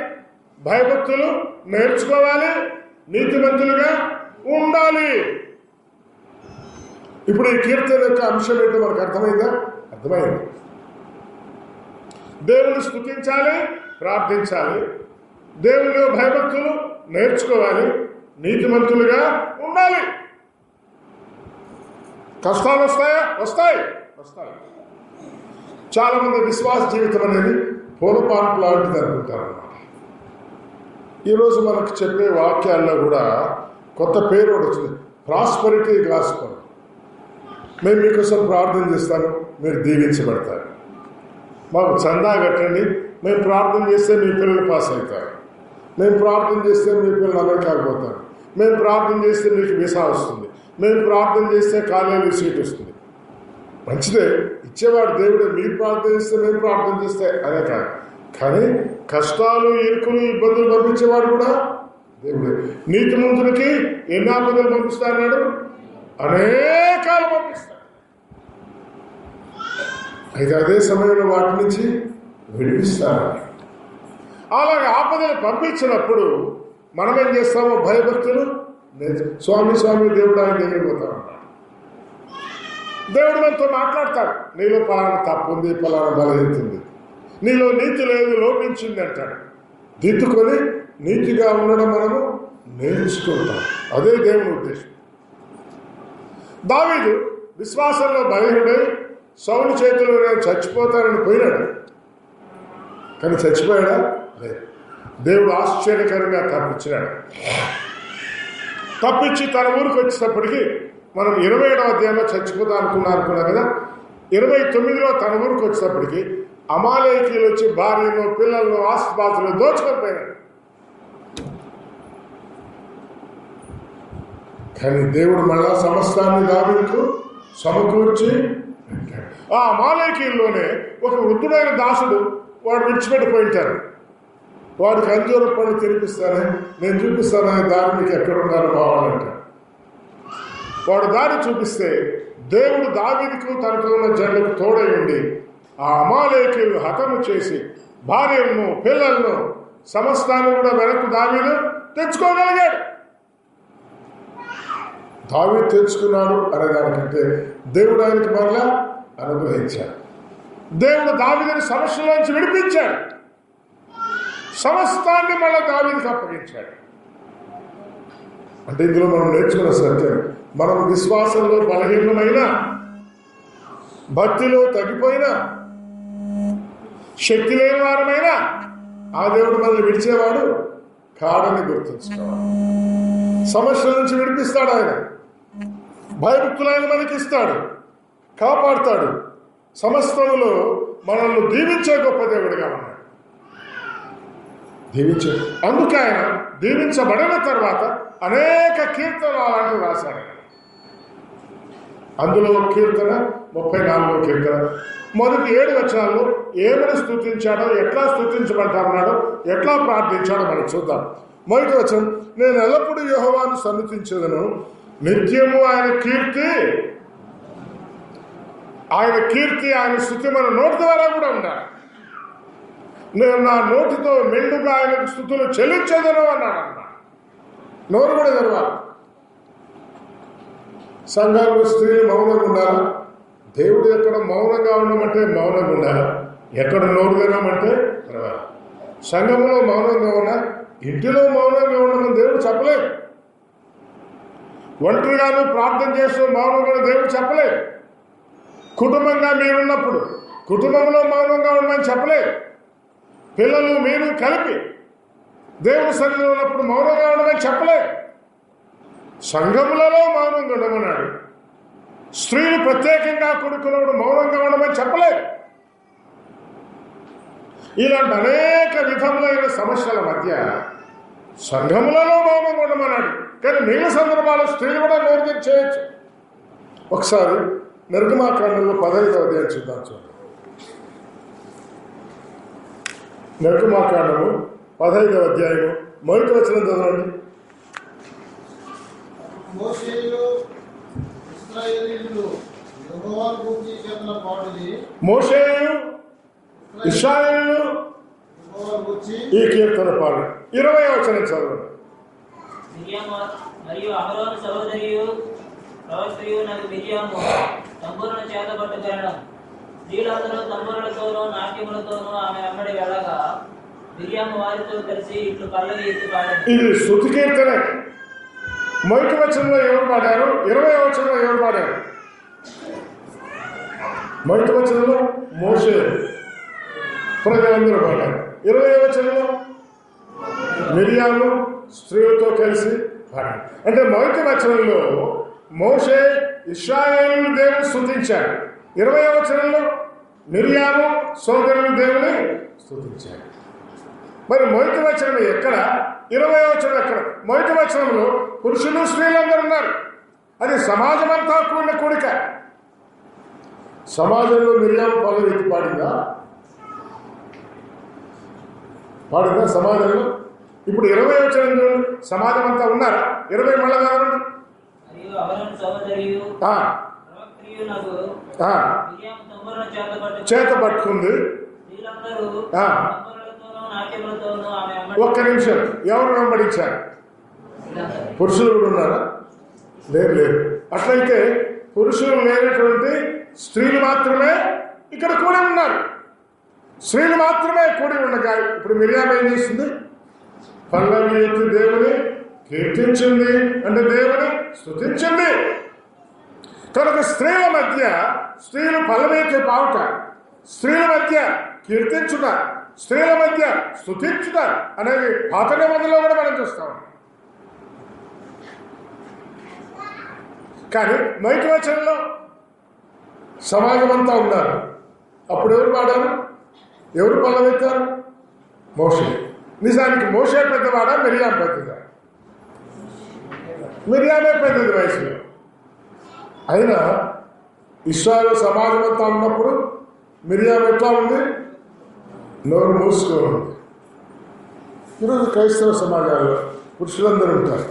భయభక్తులు నేర్చుకోవాలి, నీతిమంతులుగా ఉండాలి. ఇప్పుడు ఈ కీర్తన యొక్క అంశం ఏంటో మనకు అర్థమైందా? అర్థమైంది. దేవుని స్తుతించాలి, ప్రార్థించాలి, దేవునిలో భయభక్తులు నేర్చుకోవాలి, నీతిమంతులుగా ఉండాలి. కష్టాలు వస్తాయా? వస్తాయి. చాలా మంది విశ్వాస జీవితం అనేది పూలపాన్పు లాంటిది అనుకుంటారు అన్నమాట. ఈరోజు మనకు చెప్పే వాక్యాల్లో కూడా కొత్త పేరు కూడా వచ్చింది, ప్రాస్పరిటీ గాస్పెల్. మేము మీకోసం ప్రార్థన చేస్తాను, మీరు దీవించబడతారు. మాకు చందా కట్టండి, మేము ప్రార్థన చేస్తే మీ పిల్లలు పాస్ అవుతారు. మేము ప్రార్థన చేస్తే మీ పిల్లలు అమెరికాకు పోతారు. మేము ప్రార్థన చేస్తే మీకు వీసా వస్తుంది. మేము ప్రార్థన చేస్తే కాలేజీ సీట్ వస్తుంది. మంచిదే, ఇచ్చేవాడు దేవుడే. మీరు ప్రార్థన చేస్తే, మేము ప్రార్థన చేస్తే అదే కాదు. కానీ కష్టాలు, ఇరుకులు, ఇబ్బందులు పంపించేవాడు కూడా దేవుడే. నీతిమంతునికి ఎన్ని ఆపదలు పంపిస్తా అన్నాడు? అనేకాలు పంపిస్తాడు. అయితే అదే సమయంలో వాటి నుంచి విడిపిస్తాడు. అలాగే ఆపదలు పంపించినప్పుడు మనం ఏం చేస్తామో భయభక్తులు స్వామి దేవుడు ఆయన దగ్గరికి పోతా ఉంటాడు. దేవుడు మనతో మాట్లాడతాడు. నీలో పలానా తప్పు ఉంది, పలానా బలహీనత ఉంది, నీలో నీతి లేదు, లోపించింది అంటాడు. దిద్దుకొని నీతిగా ఉండడం మనము నేర్చుకుంటాం. అదే దేవుని ఉద్దేశం. దావీదు విశ్వాసంలో బలహీనుడై సౌలు చేతిలో నేను చచ్చిపోతానని పోయినాడు. కానీ చచ్చిపోయాడా? లేదు. దేవుడు ఆశ్చర్యకరంగా తప్పించినాడు. తప్పించి తన ఊరికి వచ్చేటప్పటికి మనం 27వ అధ్యాయంలో చచ్చిపోతా అనుకున్నాం కదా. 29లో తన ఊరికి వచ్చేటప్పటికి అమాలేకీయులు వచ్చి భార్యను, పిల్లలను, ఆస్తిపాస్తులు దోచుకొని పోయినాడు. కానీ దేవుడు మళ్ళా సమస్తాన్ని దావీదుకు సమకూర్చి పెట్టాడు. ఆ అమాలేకీయుల్లోనే ఒక వృద్ధుడైన దాసుడు వాడు విడిచిపెట్టిపోయింటారు. వాడికి అంజూర పళ్ళు తినిపిస్తానే, నేను చూపిస్తానని దారి మీకు ఎక్కడ ఉన్నారో బావాలంటాడు. వాడు దారి చూపిస్తే దేవుడు దావీదుకు తనకు ఉన్న జనులకు తోడై ఉండి ఆ అమాలేకీయులు హతము చేసి భార్యలను, పిల్లలను, సమస్తాన్ని కూడా వెనక్కు దావీదు తెచ్చుకోగలిగాడు. దావీదు తెచ్చుకున్నాడు అనే దానికంటే దేవుడు ఆయనకి మరలా అనుగ్రహించాడు. దేవుడు దావీదుని సమస్యలోంచి విడిపించాడు. సమస్తాన్ని మళ్ళా దావీదుకి అప్పగించాడు. అంటే ఇందులో మనం నేర్చుకున్న సత్యం, మనం విశ్వాసంలో బలహీనమైన, భక్తిలో తగ్గిపోయినా, శక్తి లేని వారమైనా ఆ దేవుడు మనల్ని విడిచేవాడు కాడని గుర్తుంచుకోవాలి. సమస్యల నుంచి విడిపిస్తాడు ఆయన. భయభక్తులైన మనకి ఇస్తాడు, కాపాడుతాడు. సమస్తములో మనల్ని దీవించే గొప్ప దేవుడిగా ఉన్నాడు. అందుకే ఆయన దీవించబడిన తర్వాత అనేక కీర్తనలు అలాంటివి రాశాడు. అందులో కీర్తన 34వ కీర్తన మొదటి 7 వచనాల్లో ఏమని స్తుతించాడో, ఎట్లా స్తుతించబడ్డామన్నాడో, ఎట్లా ప్రార్థించాడో మనం చూద్దాం. మొదటి వచనం, నేను ఎల్లప్పుడూ యెహోవాను సన్నుతించెదను, నిత్యము ఆయన కీర్తి ఆయన స్తుతి మన నోటి ద్వారా కూడా ఉండాలి. నేను నా నోటితో మెండుగా ఆయనకు స్తుతులు చెల్లించదను అన్నాడు. నోరు కూడా తెరవాలి. సంఘాల్లో స్త్రీలు మౌనంగా ఉండాలా? దేవుడు ఎక్కడ మౌనంగా ఉండమంటే మౌనంగా ఉండాలా? ఎక్కడ నోరు తెరవమంటే తెరవాలి. సంఘంలో మౌనంగా ఉన్నా, ఇంటిలో మౌనంగా ఉండమని దేవుడు చెప్పలేదు. ఒంటరిగాను ప్రార్థన చేస్తూ మౌనంగా దేవుడు చెప్పలేదు. కుటుంబంగా మీరున్నప్పుడు కుటుంబంలో మౌనంగా ఉండమని చెప్పలేదు. పిల్లలు మీరు కలిపి దేవుని సన్నిధిలో ఉన్నప్పుడు మౌనంగా ఉండమని చెప్పలేదు. సంఘములలో మౌనంగా ఉండమన్నాడు. స్త్రీలు ప్రత్యేకంగా కొడుకున్నప్పుడు మౌనంగా ఉండమని చెప్పలేదు. ఇలాంటి అనేక విధములైన సమస్యల మధ్య సంఘములలో మౌనంగా ఉండమన్నాడు. కానీ మిగిలిన సందర్భాలు స్త్రీలు కూడా నోరు చేయొచ్చు. ఒకసారి నిర్గమాకాండంలో 15వ అధ్యాయం చూద్దాం. చూడండి, నిర్గమాకాండము 15వ అధ్యాయము మొదటి వచనం చదవండి. మోషేయు ఇశ్రాయేలు ఈ కీర్తన పాడు. 20వ వచనం చదవండి. మరియు అహరోను సహోదరియు ప్రవక్తయు నాకు మిరియాము తంబురను చేతబట్టుకొనెను. స్త్రీలందరూ తంబురలతోనూ నాట్యములతోనూ ఆమె వెంబడి వెళ్ళగా మిరియాము వారితో కలిసి ఇట్లు పల్లవి ఎత్తి పాడారు. ఇది స్తుతి కీర్తన. మొదటి వచనంలో ఎవరు పాడారు? 20వ వచనంలో ఎవరు పాడారు? మొదటి వచనంలో మోషే ప్రజలందరూ పాడారు. 20వ వచనంలో మిరియాము స్త్రీలతో కలిసి పాడారు. అంటే మొదటి వచనంలో మోషే ఇశ్రాయేలు దేవుని స్తుతించాడు. 20వ వచనంలో మిరియాము సోదరులు దేవుని స్తుతించాడు. మరి మొదటి వచనం ఎక్కడ? 20వ వచనం ఎక్కడ? మొదటి వచనంలో పురుషులు స్త్రీలందరూ ఉన్నారు. అది సమాజం అంతా కూడిన కూడిక. సమాజంలో మిరియాము పల్లవి ఎత్తి పాడిందా? సమాజంలో? ఇప్పుడు 20వ వచనంలో సమాజం అంతా ఉన్నారా? 20 మళ్ళా కాదండి. చేత పట్టుకుంది. ఒక్క నిమిషం, ఎవరు వెంబడించారు? పురుషులు కూడా ఉన్నారా? లేదు. అట్లయితే పురుషులు లేనటువంటి స్త్రీలు మాత్రమే ఇక్కడ కూడి ఉన్నారు. స్త్రీలు మాత్రమే కూడి ఉండగా ఇప్పుడు మిరియాము ఏం చేసింది? పల్లవి ఎత్తి దేవుని కీర్తించింది, అంటే దేవుని స్తుతించింది. కనుక స్త్రీల మధ్య స్త్రీలు పల్లవి ఎత్తి పావుట, స్త్రీల మధ్య కీర్తించుట, స్త్రీల మధ్య స్తుతించుట అనేది పాత నిబంధనలో కూడా మనం చూస్తాం. కానీ మొదటి వచనంలో సమాజం అంతా ఉన్నారు. అప్పుడు ఎవరు పాడారు? ఎవరు పల్లవెత్తారు? మోషే. నిజానికి మోషే పెద్దవాడా? మిరియాం పెద్దదా? మిరియామే పెద్దది వయసులో. అయినా ఇశ్రాయేలు సమాజం అంతా ఉన్నప్పుడు మిరియాం ఎట్లా ఉంది? నోరు మూసుకొని ఉంది. ఈరోజు క్రైస్తవ సమాజాల్లో పురుషులందరూ ఉంటారు.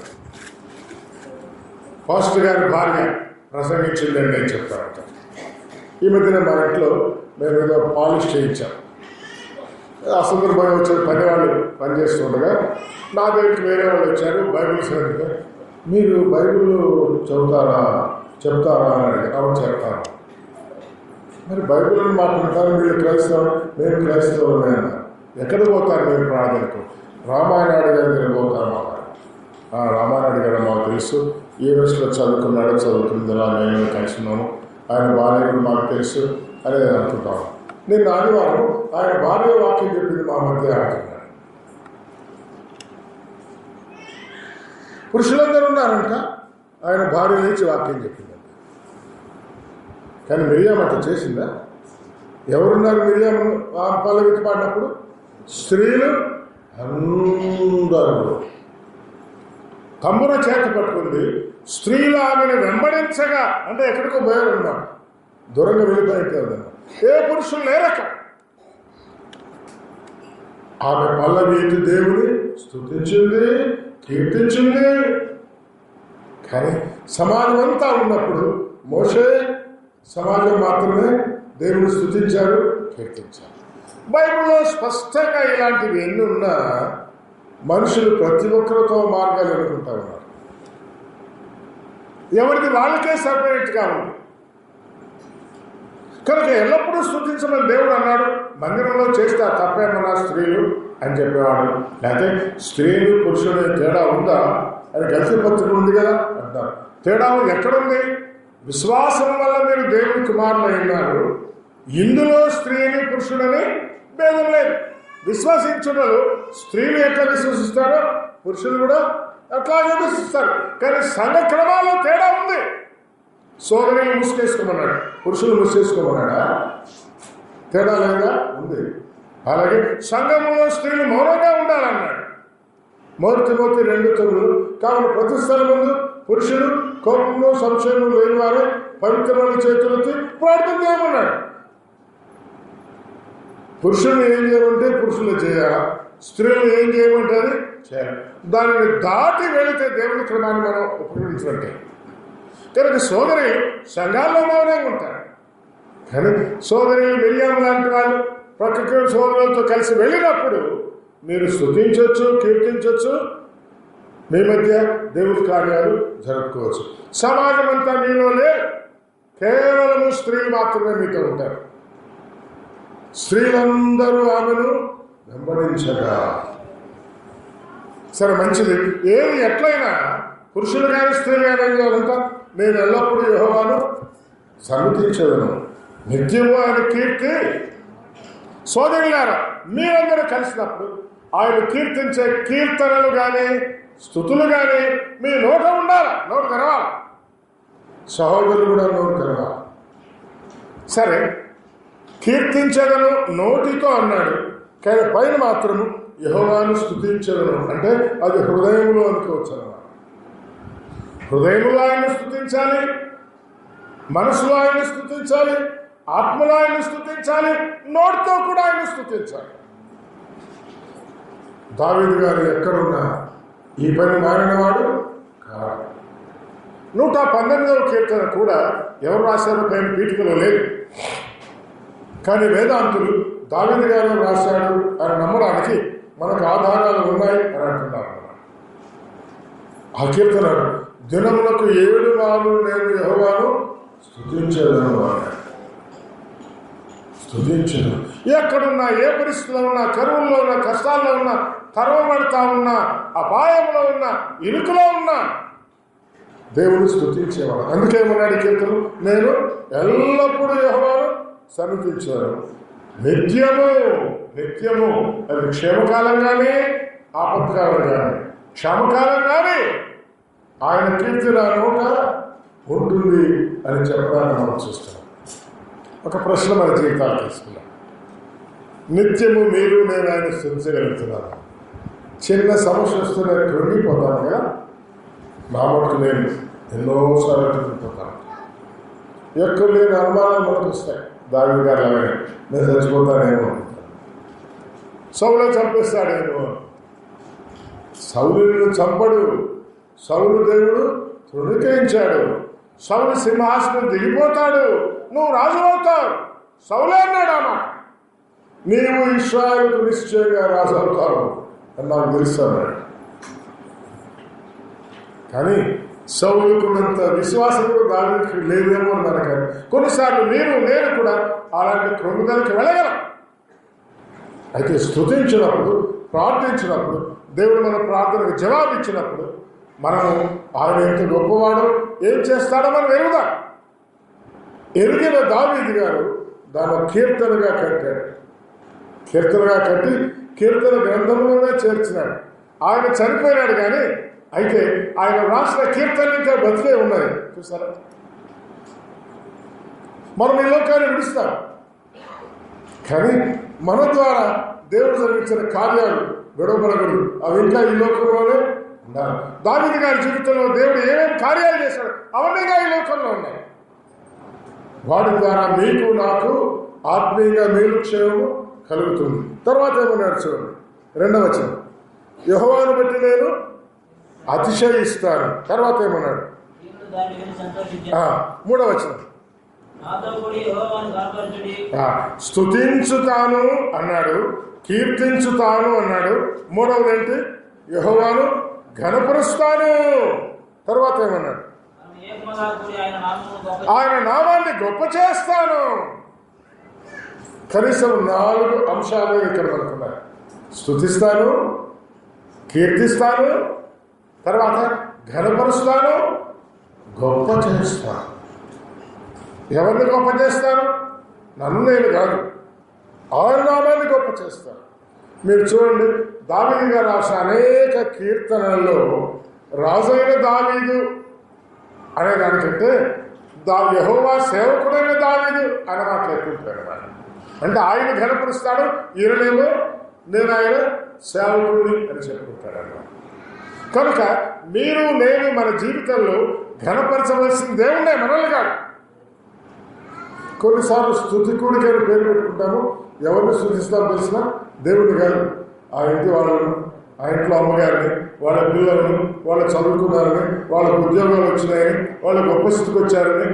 పాస్టర్ గారి భార్య ప్రసంగించిందని నేను చెప్తానంట. ఈ మధ్యన మా ఇంట్లో మేము ఏదో పాలిష్ చేయించాం. ఆ సందర్భంగా వచ్చే పనివాళ్ళు పనిచేస్తుండగా నా దగ్గరికి వేరే వాళ్ళు వచ్చారు. బైబిల్ చదివితే మీరు బైబిల్ చెప్తారా అని అడిగారు. అవును చెప్తాను. మరి బైబిల్ని మాట్లాడతారు, వీళ్ళు క్రైస్తవులు, మేము క్రైస్తవులమే అన్నారు. ఎక్కడికి పోతారు మీరు ప్రార్థనకు? రామాయణాడి గారి దగ్గర పోతాను అన్నారు. రామాయణాడి గారు మాకు తెలుసు, యూనివర్సిటీలో చదువుకుందిలా మేము కలిసి ఉన్నాము, ఆయన భార్య కూడా మాకు తెలుసు అనేది అనుకుంటాము. నిన్న ఆదివారం ఆయన భార్య వాక్యం చెప్పింది మా మధ్య అంటున్నాడు. పురుషులందరూ ఉన్నారంట, ఆయన భార్య నుంచి వాక్యం చెప్పిందంట. కానీ మిరియాం అట్లా చేసిందా? ఎవరున్నారు మిరియాం పల్లవికి పాడినప్పుడు? స్త్రీలు అందరూ. తమ్మున చేత పట్టుకుంది. స్త్రీలు ఆమెను వెంబడించగా, అంటే ఎక్కడికో పోయారన్నాడు, దూరంగా వెళ్ళిపోయితే ఏ పురుషులు లేరక. ఆమె పల్లవి ఎత్తి దేవుని స్తుతించింది, కీర్తించింది. కానీ సమాజం అంతా ఉన్నప్పుడు మోషే సమాజం మాత్రమే దేవుని స్తుతించారు, కీర్తించారు. బైబిల్లో స్పష్టంగా ఇలాంటివి ఎన్ని ఉన్నా మనుషులు ప్రతి ఒక్కరితో మార్గాలు ఎన్నుకుంటా ఉన్నారు. ఎవరికి వాళ్ళకే సపరేట్గా ఉంది. కనుక ఎల్లప్పుడూ స్తుతించమని దేవుడు అన్నాడు. మందిరంలో చేస్తే తప్పేమన్నా స్త్రీలు అని చెప్పేవాడు. లేకపోతే స్త్రీలు పురుషులు తేడా ఉందా అని గల్తీ పత్రిక ఉంది కదా అంటారు. తేడా ఎక్కడుంది? విశ్వాసం వల్ల మీరు దేవుని కుమారులు అయినారు. ఇందులో స్త్రీని పురుషుడని భేదం లేదు. విశ్వసించుటలో స్త్రీలు ఎట్లా విశ్వసిస్తారో పురుషులు కూడా అట్లాగే విశ్వసిస్తారు. కానీ సంఘ క్రమాల్లో తేడా ఉంది. సోదరులు ముసుకేసుకోమన్నాడు, పురుషులు ముసుకేసుకోమన్నాడా? తేడా లేదా? ఉంది. అలాగే సంఘంలో స్త్రీలు మౌనంగా ఉండాలన్నాడు. 1 తిమోతి 2:9. కావున ప్రతి స్థలం ముందు పురుషుడు కోపము సంశయము లేని వారు పవిత్రమైన చేతులకి ప్రార్థన చేయమన్నాడు. పురుషులు ఏం చేయమంటే పురుషులు చేయాలి, స్త్రీలు ఏం చేయమంటే అది చేయాలి. దానిని దాటి వెళితే దేవుని క్రమాన్ని మనం ఉపయోగించినట్టే. కనుక సోదరి సంఘాల్లో మౌనంగా ఉంటారు. కానీ సోదరి మిరియాము లాంటి వాళ్ళు ప్రక్కకి సోదరులతో కలిసి వెళ్ళినప్పుడు మీరు స్తుతించవచ్చు, కీర్తించవచ్చు, మీ మధ్య దేవుడి కార్యాలు జరుపుకోవచ్చు. సమాజం అంతా మీలోనే, కేవలము స్త్రీలు మాత్రమే మీతో ఉంటారు. స్త్రీలందరూ ఆమెను వెంబడించగా. సరే, మంచిది. ఏది ఎట్లయినా పురుషులు కానీ స్త్రీలు కానీ ఏం చేయాలంతా? నేను ఎల్లప్పుడూ యెహోవాను సన్నిధించదను, నిత్యము ఆయన కీర్తి. సోదరులారా, మీరందరూ కలిసినప్పుడు ఆయన కీర్తించే కీర్తనలు కానీ స్తుతులు కానీ మీ నోట ఉండాలి, నోటు తెరవాలి. సహోదరులు కూడా నోటు తెరవాలి. సరే, కీర్తించదను నోటితో అన్నాడు, కానీ పైన మాత్రం యెహోవాను స్తుతించదను అంటే అది హృదయంలో అనుకోవచ్చు అన్నమాట. హృదయంలో ఆయన స్తుతించాలి, మనసులో ఆయన స్తుతించాలి, ఆత్మలో ఆయన స్తుతించాలి, నోటితో కూడా ఆయన స్తుతించాలి. దావీదు గారు ఎక్కడున్నా ఈ పని మారినవాడు కాదు. 119వ కీర్తన కూడా ఎవరు రాశారో పైన పీఠికలో లేదు. కానీ వేదాంతులు దావీదు గారు రాశాడు అని నమ్మడానికి మనకు ఆధారాలు ఉన్నాయి అని అంటున్నారు. ఆ కీర్తన దినములకు 7 మార్లు నేను యెహోవాను స్తుతించదను అన్నాడు. స్తుతించను. ఎక్కడున్నా, ఏ పరిస్థితిలో ఉన్నా, కరువుల్లో ఉన్నా, కష్టాల్లో ఉన్నా, తరవబడతా ఉన్నా, అపాయంలో ఉన్నా, ఇరుకులో ఉన్నా దేవుడు స్తుతించేవాడు. అందుకేమన్నాడు కీర్తను? నేను ఎల్లప్పుడూ యెహోవాను సన్నిధించాను, నిత్యము. నిత్యము అది క్షేమకాలం కానీ ఆపత్కాలం కానీ, క్షేమకాలం కానీ ఆయన కీర్తి నా నోట ఉంటుంది అని చెప్పడానికి మనం చూస్తున్నాం. ఒక ప్రశ్న మన జీవితాలు తీసుకున్నాం. నిత్యము మీరు నేను ఆయన స్తుతించగలుగుతున్నాను. చిన్న సమస్య వస్తున్న కృంగిపోతాను కదా, నా మటుకు నేను ఎన్నోసార్లు కృంగిపోతాను. ఎక్కడ లేని అనుమానాలు మనకు వస్తాయి. దావీదు గారు అలాగే నేను చచ్చిపోతానేమో, సౌలు చంపేస్తాడేమో. సౌలును చంపడు, సౌలు దేవుడు తృణీకరించాడు. సౌలు సింహాసనం దిగిపోతాడు, నువ్వు రాజు అవుతావు. సౌలే అన్నాడు అన్నమాట. నీవు ఇశ్రాయేలుకు నిశ్చయంగా రాజు అవుతావు అని నాకు తెలుస్తాను. కానీ సౌలుకున్నంత విశ్వాసం కూడా దావీదుకి లేదేమో అని మనకు. కొన్నిసార్లు మీరు నేను కూడా అలాంటి కృంగుదలకి వెళ్ళగలం. అయితే స్తుతించినప్పుడు, ప్రార్థించినప్పుడు, దేవుడు మన ప్రార్థనకు జవాబు ఇచ్చినప్పుడు మనం ఆయన ఎంత గొప్పవాడో, ఏం చేస్తాడో మనం ఎరుగుదాం. ఎరిగిన దావీదు గారు దాన్ని కీర్తనగా కట్టాడు. కీర్తనగా కట్టి కీర్తన గ్రంథంలోనే చేర్చినాడు. ఆయన చనిపోయినాడు కానీ అయితే ఆయన రాసిన కీర్తనలు ఇంకా బతికే ఉన్నాయి. చూసారా? మనం ఈ లోకాన్ని విడుస్తాం, కానీ మన ద్వారా దేవుడు జరిగించిన కార్యాలు గొడవపడకూడదు, అవి ఇంకా ఈ లోకంలోనే ఉండాలి. దావీదు గారి జీవితంలో దేవుడు ఏమేమి కార్యాలు చేశాడు అవన్నీ ఈ లోకంలో ఉన్నాయి. వాటి ద్వారా మీకు నాకు ఆత్మీయంగా మేలు క్షేమము కలుగుతుంది. తర్వాత ఏమన్నాడు చూడండి, 2వ వచనం, యెహోవాను బట్టి నేను అతిశయిస్తాను. తర్వాత ఏమన్నాడు? 3వ వచనం, స్తుతించుతాను అన్నాడు, కీర్తించుతాను అన్నాడు. 3వది ఏంటి? యెహోవాను ఘనపరుస్తాను. తర్వాత ఏమన్నాడు? ఆయన నామాన్ని గొప్ప చేస్తాను. కనీసం 4 అంశాలు ఇక్కడ మనకున్నాయి. స్తుతిస్తాను, కీర్తిస్తాను, తర్వాత ఘనపరుస్తాను, గొప్ప చేస్తాను. ఎవరిని గొప్ప చేస్తాను? నన్ను నేను కాదు, ఆయన నామాన్ని గొప్ప చేస్తాను. మీరు చూడండి, దావీదు గారు రాసిన అనేక కీర్తనల్లో రాజైన దావీదు అనే దానికంటే యెహోవా సేవకుడైన దావీదు అనే మాటలు ఎక్కువ ఉంటాయి అన్నమాట. అంటే ఆయన ఘనపరుస్తాడు, ఈయననేమో నేను ఆయన సేవకుడిని అని చెప్పుకుంటాడు అన్నమాట. కనుక మీరు నేను మన జీవితంలో ఘనపరచవలసిన దేవుడే, మనల్ని కాదు. కొన్నిసార్లు స్తుతికుడికి అని పేరు పెట్టుకుంటాము. ఎవరిని స్తుతిస్తాం తెలిసిన? దేవుడిని కాదు, ఆ ఇంటి వాళ్ళను, ఆ ఇంట్లో అమ్మగారిని, వాళ్ళ పిల్లలను, వాళ్ళు చదువుకున్నారని, వాళ్ళకు ఉద్యోగాలు వచ్చినాయని, వాళ్ళు గొప్ప స్థితికి వచ్చారని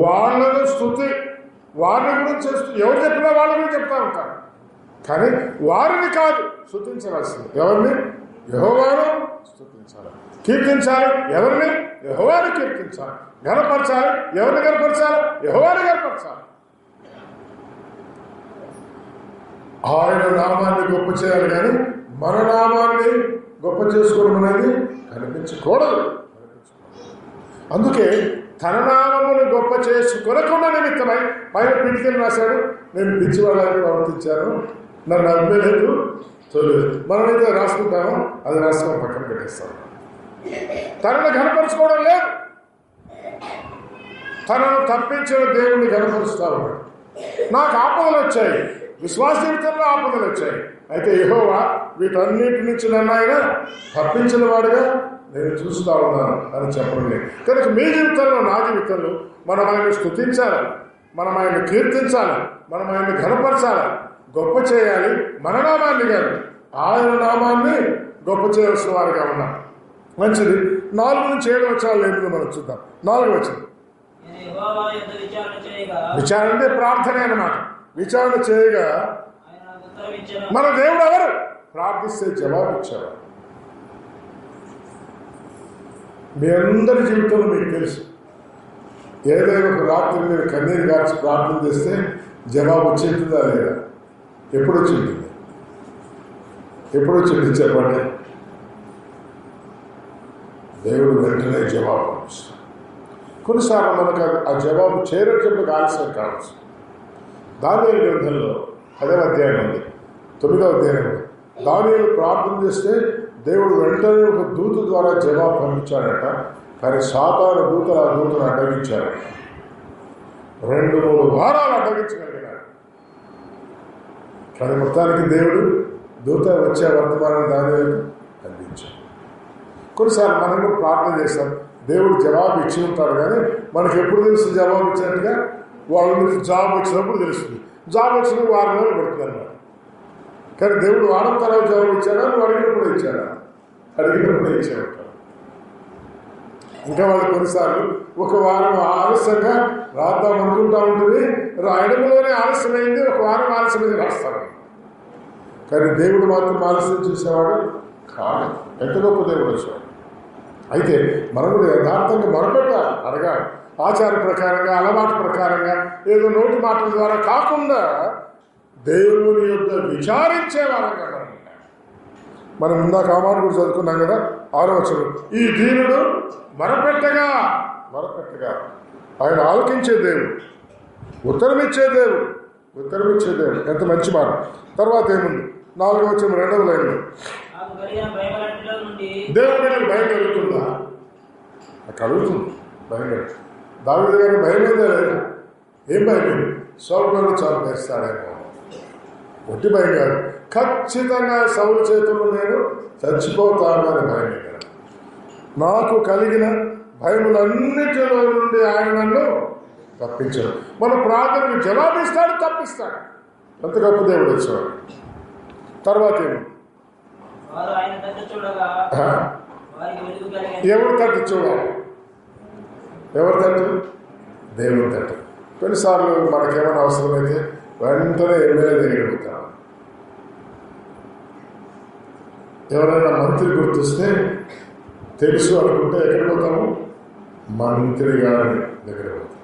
వాళ్ళను స్తుతి, వారిని గురించి ఎవరు చెప్పినా వాళ్ళ గురించి చెప్తా ఉంటారు. కానీ వారిని కాదు స్తుతించవలసింది. ఎవరిని? యెహోవాను స్తుతించాలి, కీర్తించాలి. ఎవరిని? యెహోవాను కీర్తించాలి. గణపరచాలి. ఎవరిని గణపరచాలి? యెహోవాను గణపరచాలి. ఆయన నామాన్ని గొప్ప చేయాలి, కానీ మన నామాన్ని గొప్ప చేసుకోవడం అనేది కనిపించకూడదు. అందుకే తన నామమును గొప్ప చేసుకొనకుండా నిమిత్తమై పైన పిడికిని రాశాడు, నేను పిచ్చివాళ్ళని ప్రవర్తించాను, నన్ను అమ్మలేదు చూడలేదు. మనమైతే రాసుకుంటాము, అది రాసుకొని పక్కన పెట్టేస్తాం. తనను గణపరుచుకోవడం లేదు, తనను తప్పించిన దేవుణ్ణి గణపరుస్తాడు. నాకు ఆపదలు వచ్చాయి, విశ్వాస జీవితంలో ఆపదలు వచ్చాయి, అయితే యెహోవా వీటన్నిటి నుంచి నన్ను ఆయన తప్పించిన వాడుగా నేను చూస్తూ ఉన్నాను అని చెప్పడం లేదు. కనుక మీ జీవితంలో, నా జీవితంలో మనం ఆయన స్తుతించాలి, మనం ఆయన కీర్తించాలి, మనం ఆయన ఘనపరచాలి, గొప్ప చేయాలి. మన నామాన్ని కాదు, ఆయన నామాన్ని గొప్ప చేయాల్సిన వారిగా ఉన్నాం. మంచిది. 4 నుంచి 7 వచనాలు లేదు, మనం చూద్దాం. 4 వచనం విచారణ అంటే ప్రార్థన అన్నమాట. విచారణ చేయగా మన దేవుడు ఎవరు? ప్రార్థిస్తే జవాబిచ్చారు. మీ అందరి జీవితంలో మీకు తెలుసు, ఏదైనా ఒక రాత్రి మీరు కన్నీరు గార్చి ప్రార్థన చేస్తే జవాబు వచ్చింటుందా లేదా? ఎప్పుడు వచ్చింది? ఎప్పుడు వచ్చింది చెప్పండి? దేవుడు వెంటనే జవాబు పంపిస్తాడు. కొన్నిసార్లు మనకు ఆ జవాబు చేరేటప్పుడు ఆలస్యం కావచ్చు. దానియేలు గ్రంథంలో 10వ అధ్యాయం ఉంది, 9వ అధ్యాయం ఉంది. దానియేలు ప్రార్థన చేస్తే దేవుడు వెంటనే ఒక దూత ద్వారా జవాబు పంపించాడట. కానీ సాతాను దూతలు ఆ దూతను అడ్డగించారట. 2-3 వారాలు అడ్డగించగలిగినాడు. కానీ మొత్తానికి దేవుడు దూత వచ్చే వర్తమానం దానియేలుకు అందించాడు. కొన్నిసార్లు మనం కూడా ప్రార్థన చేస్తాం, దేవుడు జవాబు ఇచ్చి ఉంటాడు, కానీ మనకు ఎప్పుడు తెలుస్తుంది జవాబు ఇచ్చినట్టుగా? వాళ్ళకి జాబ్ వచ్చినప్పుడు తెలుస్తుంది. జాబ్ వచ్చిన 6 రోజులు పడుతుంది అన్నమాట. కానీ దేవుడు వారం తర్వాత జవాబు ఇచ్చాడా? నువ్వు అడిగినప్పుడు ఇచ్చాడా? అడిగినప్పుడే ఇచ్చాడు. ఇంకా వాళ్ళు కొన్నిసార్లు 1 వారం ఆలస్యంగా రాద్దాం అనుకుంటా ఉంటుంది, రాయడంలోనే ఆలస్యమైంది, 1 వారం ఆలస్యమైంది రాస్తారు. కానీ దేవుడు మాత్రం ఆలస్యం చేసేవాడు కాదు. ఎంత గొప్ప దేవుడు వచ్చేవాడు. అయితే మనం కూడా యథార్థంగా మొరపెట్టాలి, అడగాలి. ఆచార ప్రకారంగా, అలవాటు ప్రకారంగా, ఏదో నోటి మాటల ద్వారా కాకుండా దేవుని యొక్క విచారించే వారంగా మనం ఇందాక ఆ మాట కూడా చదువుకున్నాం కదా, 6వ వచనం. ఈ దీనుడు మొరపెట్టగా ఆయన ఆలకించే దేవుడు, ఉత్తరమిచ్చే దేవుడు. ఎంత మంచి మాట. తర్వాత ఏముంది? 4వ వచనం 2వ లైన్లో, దేవుడి మీద భయం కలుగుతుందా? కలుగుతుంది. భయం కలుగుతుంది. దావీదు గారికి భయం అయితే లేదా? ఏం భయం? సౌలును చంపేస్తాడేమో. ఒట్టి భయం కాదు, ఖచ్చితంగా సౌలు చేతుల్లో నేను చచ్చిపోతాను అని భయం కదా. నాకు కలిగిన భయములన్నిటిలో నుండి ఆయన నన్ను తప్పించాడు. మన ప్రార్థనకు జవాబిస్తాడు, తప్పిస్తాడు. అంత గొప్ప దేవుడు వచ్చేవాడు. తర్వాత ఏమో, ఎవరు తట్టు చూడాలి? ఎవరు తట్టు? దేవుని తట్టు. కొన్నిసార్లు మనకేమైనా అవసరమైతే వెంటనే ఎమ్మెల్యే దగ్గర. ఎవరైనా మంత్రి గుర్తిస్తే తెలుసు అనుకుంటే ఎక్కడికి పోతాము? మంత్రి గారి దగ్గర పోతాం.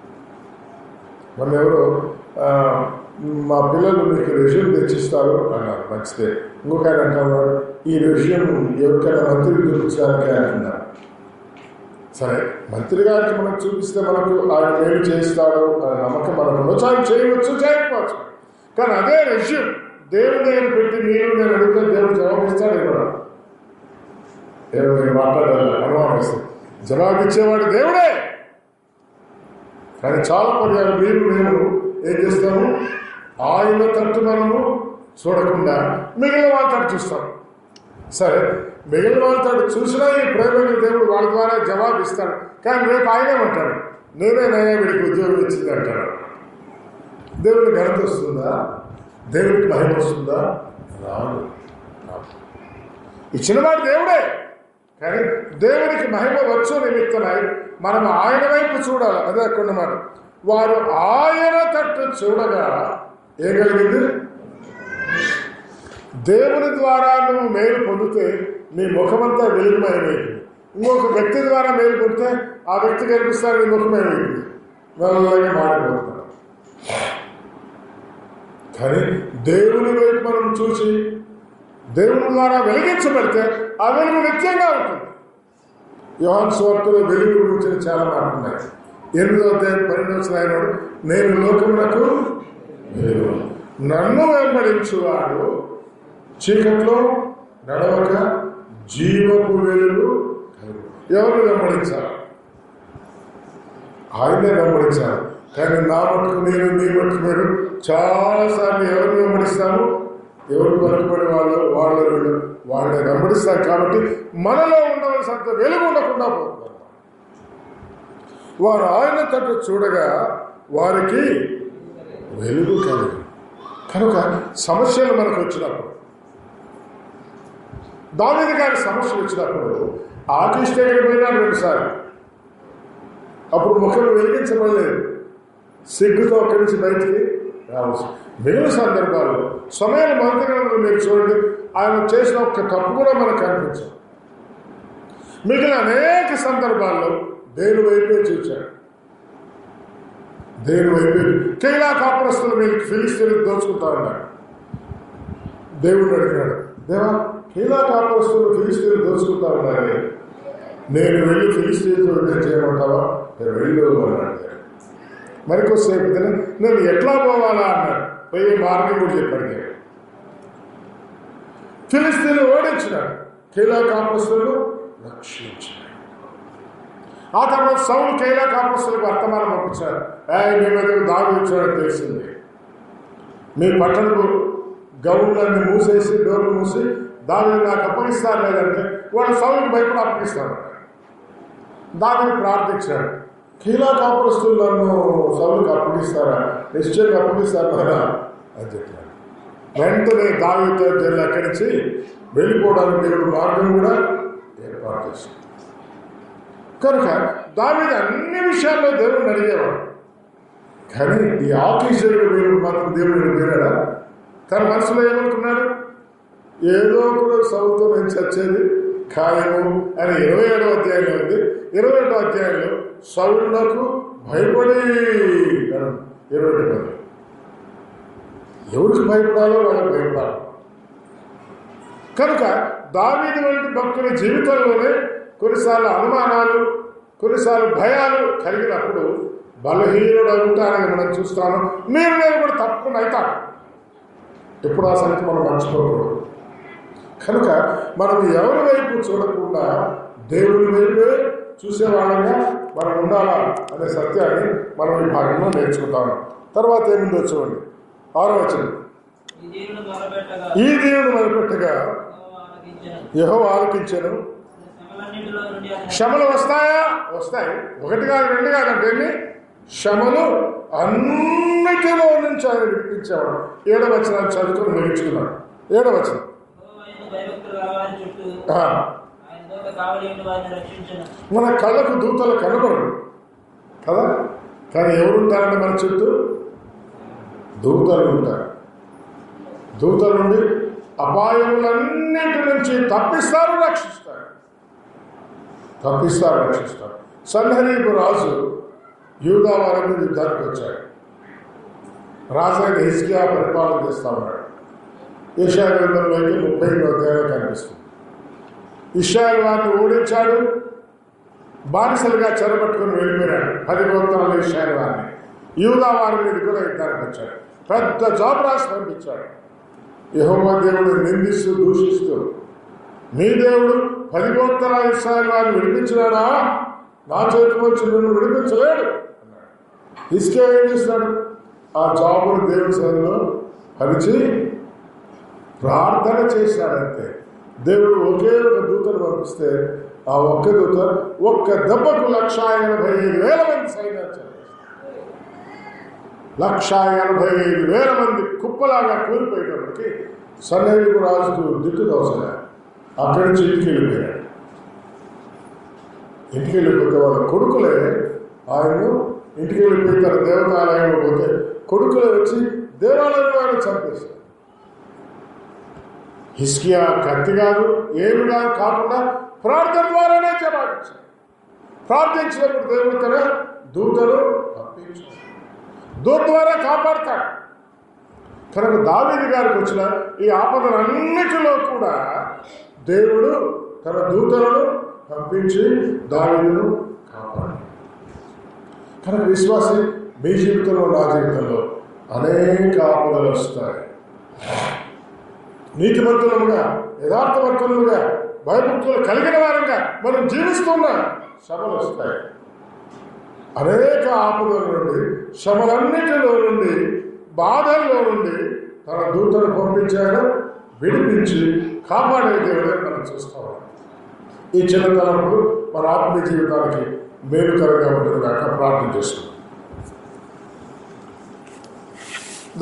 మొన్న ఎవరో మా పిల్లలు మీకు రెజ్యూమ్ తెచ్చిస్తారు అన్నారు. మంచిదే. ఇంకొక ఆయన అంటున్నారు, ఈ రెజ్యూమ్ ఎవరికైనా మంత్రికి చూపించడానికి అంటున్నారు. సరే, మంత్రి గారికి మనం చూపిస్తే మనకు ఆయన మేలు చేస్తాడు అనే నమ్మకం మనకు ఉండొచ్చు, ఆయన చేయవచ్చు చేయకపోవచ్చు. కానీ అదే రెజ్యూమ్ దేవుని దగ్గర పెట్టి నేను అడిగితే దేవుడు జవాబిస్తాడు. నేను మాట్లాడాలి అనుమానిస్తాను, జవాబిచ్చేవాడు దేవుడే. కానీ చాలా పర్యాలు మేము ఏం చేస్తాము, ఆయన తట్టు మనము చూడకుండా మిగిలిన వాళ్ళ తట్టు చూస్తాం. సరే, మిగిలిన వాళ్ళ తట్టు చూసినా ఈ ప్రేమైన దేవుడు వాళ్ళ ద్వారా జవాబు ఇస్తాడు. కానీ రేపు ఆయనేమంటాడు, నేనేనయ్యా వీడికి ఉద్యోగం ఇచ్చింది అంటాడు. దేవుడికి ఘనత వస్తుందా? దేవుడికి మహిమ వస్తుందా? రాదు. ఇచ్చినవాడు దేవుడే. కానీ దేవుడికి మహిమ వచ్చు నిమిత్తమై మనం ఆయన వైపు చూడాలి. అదే కొన్ని మాట, వారు ఆయన తట్టు చూడగా ఏం కలిగింది? దేవుని ద్వారా నువ్వు మేలు పొందితే నీ ముఖమంతా వెలుగుమయమైంది. ఇంకొక వ్యక్తి ద్వారా మేలు పొందితే ఆ వ్యక్తి కనిపిస్తాడు, నీ ముఖమేమైంది, మెల్లగా మారిపోతున్నాడు. కానీ దేవుని వైపు మనం చూసి దేవుని ద్వారా వెలిగించబడితే ఆ వెలుగు నిత్యంగా ఉంటుంది. యోహాను సువార్తలో వెలుగు గురించి చాలా మాట్లాడుతున్నాయి. 8వ అధ్యాయం 12వ ఆయన, నేను లోకమునకు వెలుగు, నన్ను వెంబడించువాడు చీకట్లో నడవక జీవపు వెలుగు. ఎవరు వెంబడించాలి? ఆయనే వెంబడించాలి. కానీ నా మటుకు నేను, మీ మటుకు మీరు చాలాసార్లు ఎవరు వెంబడిస్తాము? ఎవరు పలుకుబడి వాళ్ళే వెంబడిస్తారు. కాబట్టి మనలో ఉండవలసినంత వెలుగు ఉండకుండా పోతున్నారు. వారు ఆయన తట్టు చూడగా వారికి వెలుగు కలిగి. కనుక సమస్యలు మనకు వచ్చినప్పుడు, దావీదు గారి సమస్యలు వచ్చినప్పుడు ఆకీష్ దగ్గర పోయినాడు 2 సార్లు. అప్పుడు ముఖం వెలిగించబడలేదు, సిగ్గుతో అక్కడి నుంచి బయటికి రావచ్చు. మిగిలిన సందర్భాల్లో సమయాల మంత్రిగా మీరు చూడండి, ఆయన చేసిన ఒక్క తప్పు కూడా మనకు కనిపించదు. మిగిలిన అనేక సందర్భాల్లో దేవుని వైపే చూచాడు. దేవుని వైపే కేలా కాపురస్తులు మీరు ఫిలిస్తీన్లకు దోచుకుంటారన్నాడు. దేవుడు అడిగినాడు, దేవా కేలా కాపురస్తులు ఫిలిస్తీన్లు దోచుకుంటారన్నారే, నేను వెళ్ళి ఫిలిస్తీన్తో యుద్ధం చేయమంటావా? నేను వెళ్ళు అన్నాడు. మరికొద్దిసేపు నేను ఎట్లా పోవాలా అన్నాడు. పోయే మార్గం కూడా చెప్పాడు. ఫిలిస్తీన్లు ఓడించినాడు, కేలా కాపురస్తులను రక్షించాడు. ఆ తర్వాత సౌలు కేలా కాపురస్తులకు వర్తమానం పంపించారు, మీ దగ్గర దాడి వచ్చాడని తెలిసింది, మీ పట్టణపు గౌన్లన్నీ మూసేసి డోర్లు మూసి దానిని నాకు అప్పగిస్తారు, లేదంటే వాడు సౌలుకి భయపడి అప్పగిస్తాడు. దానిని ప్రార్థించాడు, కేలా కాపురస్తులు నన్ను సౌలుకి అప్పగిస్తారా? నిశ్చయంగా అప్పగిస్తారా అని చెప్పాడు. వెంటనే దావీదు జల్లు అక్కడి నుంచి వెళ్ళిపోవడానికి దేవుడు మార్గం కూడా ఏర్పాటు చేశాడు. కనుక దావీదు అన్ని విషయాల్లో దేవుడిని అడిగేవాడు. కానీ ఈ ఆకీషుడు వీరు మాత్రం దేవుడిని వేరాడా? తన మనసులో ఏమనుకున్నాడు? ఏదో కూడా సౌలుతో నేను చచ్చేది ఖాయము అని 27వ అధ్యాయంలో ఉంది. 21వ అధ్యాయంలో సౌలులకు భయపడి 21 ఎవరికి భయపడాలో వాళ్ళకి భయపడాలి. కనుక దావీదు వంటి భక్తుల జీవితంలోనే కొన్నిసార్లు అనుమానాలు, కొన్నిసార్లు భయాలు కలిగినప్పుడు బలహీనుడు అవుతానని మనం చూస్తాను. నేను కూడా తప్పకుండా అవుతాను. ఎప్పుడు ఆ సంగతి మనం మర్చిపోకూడదు. కనుక మనం ఎవరి వైపు చూడకుండా దేవుని వైపే చూసేవాళ్ళంగా మనం ఉండాలా అనే సత్యాన్ని మనం ఈ భాగంలో నేర్చుకుంటాము. తర్వాత ఏముందో చూడండి, 6వ వచనం, ఈ దేవుడు మొదలుపెట్టగా యెహోవా ఆలకించెను. శ్రమలు వస్తాయా? వస్తాయి. 1 కాదు 2 కాదంటే ఎన్ని శ్రమలు అన్నిటిలో నుంచి ఆయన విడిపించేవాడు. 7వ వచనాన్ని చదువుకొని ముగించుకున్నాడు. 7వ వచనం, మన కళ్ళకు దూతలు కనబడరు కదా, కానీ ఎవరుంటారంటే మన చుట్టూ దూతలు ఉంటారు. దూతల నుండి అపాయములన్నింటి నుంచి తప్పిస్తారు, రక్షిస్తారు. సన్హరీబు రాజు యూదా వారిని యుద్ధానికి వచ్చాడు. రాజైన హిజ్కియా పరిపాలన చేస్తా ఉన్నాడు. యెషయా గ్రంథంలో అయితే 30వ అధ్యాయంలో కనిపిస్తుంది. ఇశ్రాయేలు వారిని ఓడించాడు, బానిసలుగా చెరబట్టుకుని వెళ్ళిపోయాడు. 10 గోత్రాలు వేశారు వారిని. యూదా వారి మీద కూడా యుద్ధానికి వచ్చాడు. పెద్ద జాబ్ రాసి పంపించాడు. యెహోవా దేవుడు నిందిస్తూ దూషిస్తూ, మీ దేవుడు 10 గోత్రాల ఇశ్రాయేలు వారిని విడిపించినాడా? నా చేతికి వచ్చి నిన్ను విడిపించలేడు అన్నాడు. హిజ్కియా ఏం చేస్తున్నాడు? ఆ జాబును దేవుని సన్నిధిలో పరిచి ప్రార్థన చేశాడంతే. దేవుడు ఒకే ఒక దూతను పంపిస్తే ఆ ఒక్క దూత ఒక్క దెబ్బకు 1,85,000 మంది సైన్యాలు చంపేశాడు. 1,85,000 మంది కుప్పలాగా కూలిపోయేటప్పటికి సన్హెరీబు రాజుకు దిక్కు దోసగా అక్కడి నుంచి ఇంటికి వెళ్ళిపోయాడు. ఇంటికి వెళ్ళిపోతే వాళ్ళ కొడుకులే ఆయన్ను ఇంటికి వెళ్ళిపోయి తన దేవతాలయంలో పోతే కొడుకులే వచ్చి దేవాలయంలో ఆయన చంపేశారు. హిజ్కియా కత్తి కాదు ఏమి కాకుండా ప్రార్థన ద్వారానే జవాబిచ్చాడు. ప్రార్థించినప్పుడు దేవుడు తన దూతలు పంపించాడు. దూత ద్వారా కాపాడతాడు. కనుక దావీదు గారికి వచ్చిన ఈ ఆపదలన్నిటిలో కూడా దేవుడు తన దూతలను పంపించి దావీదును కాపాడు. కనుక విశ్వాసి, మీ జీవితంలో నా జీవితంలో అనేక ఆపదలు వస్తాయి. నీతిమంతులుగా, యథార్థవంతులుగా, భయభక్తులు కలిగిన వారంగా మనం జీవిస్తున్న శ్రమలు వస్తాయి. అనేక ఆపదల నుండి, శ్రమలన్నిటిలో నుండి, బాధల్లో నుండి తన దూతను పంపించాడు. విడిపించి కాపాడే దేవుడే మనం చూస్తాం. ఈ చిన్న తలంపులు మన ఆత్మీయ జీవితానికి మేలుకరంగా ఉంటుంది కాక ప్రార్థన చేస్తున్నాం.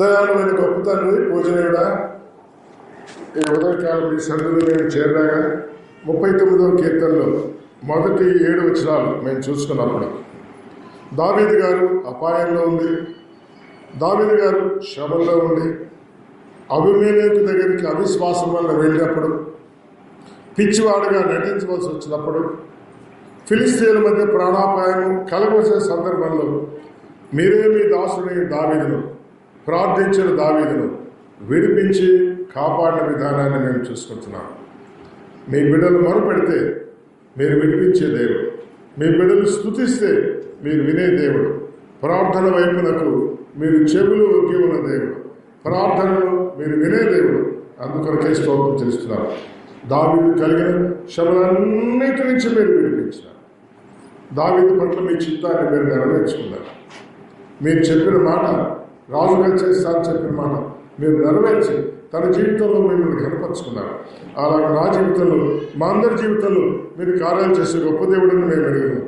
దయాళువైన గొప్ప తండ్రి, పూజనీయుడా, ఈ ఉదయకాలం మీ సన్నిధిలో నేను చేరగా 39వ కీర్తనలో మొదటి 7 వచనాలు మేము చూసుకున్నప్పుడు దావీదు గారు అపాయంలో ఉంది, దావీదు గారు శ్రమల్లో ఉండి అబీమెలెకు దగ్గరికి అవిశ్వాసం వల్ల వెళ్ళినప్పుడు, పిచ్చివాడుగా నటించవలసి వచ్చినప్పుడు, ఫిలిస్తీన్ల మధ్య ప్రాణాపాయం కలగవలసిన సందర్భంలో మీరే మీ దాసుని దావీదును, ప్రార్థించిన దావీదును విడిపించి కాపాడిన విధానాన్ని మేము చూసుకుంటున్నాం. మీ బిడ్డలు మొరపెడితే మీరు విడిపించే దేవుడు, మీ బిడ్డలు స్తుతిస్తే మీరు వినే దేవుడు, ప్రార్థన వైపునకు మీరు చెవులు ఒగ్గి ఉన్న దేవుడు, ప్రార్థనలు మీరు వినే దేవుడు. అందుకొరకే స్తోత్రం చేస్తున్నారు. దావీదు కలిగిన శ్రమలన్నిటి నుంచి మీరు విడిపించినారు. దావీదు పట్ల మీ చిత్తాన్ని మీరు నెరవేర్చుకున్నారు. మీరు చెప్పిన మాట, రాజుగా చేస్తాను చెప్పిన మాట మీరు నెరవేర్చి తన జీవితంలో మిమ్మల్ని కనపరుచుకున్నారు. అలాగే నా జీవితంలో, మా అందరి జీవితంలో మీరు కార్యాలు చేసే గొప్ప దేవుడిని మేము ఎరుగున్నాం.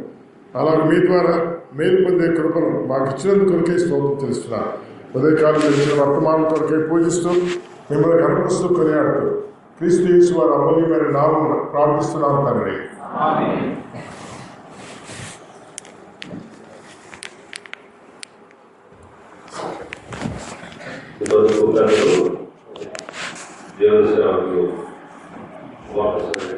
అలాగే మీ ద్వారా మేలు పొందే కృపను మాకు ఇచ్చినందుకు కొరకే స్తోత్రం తెలుస్తున్నారు. ఉదయకాలం ఇచ్చిన వర్తమానం కొరకే పూజిస్తూ మిమ్మల్ని కనపరుస్తూ కొనియాడుతూ క్రీస్తు యేసు వారి అమూల్యమైన నామమున ప్రార్థిస్తున్నాను తండ్రి. దేవుని సేవకు వాపసు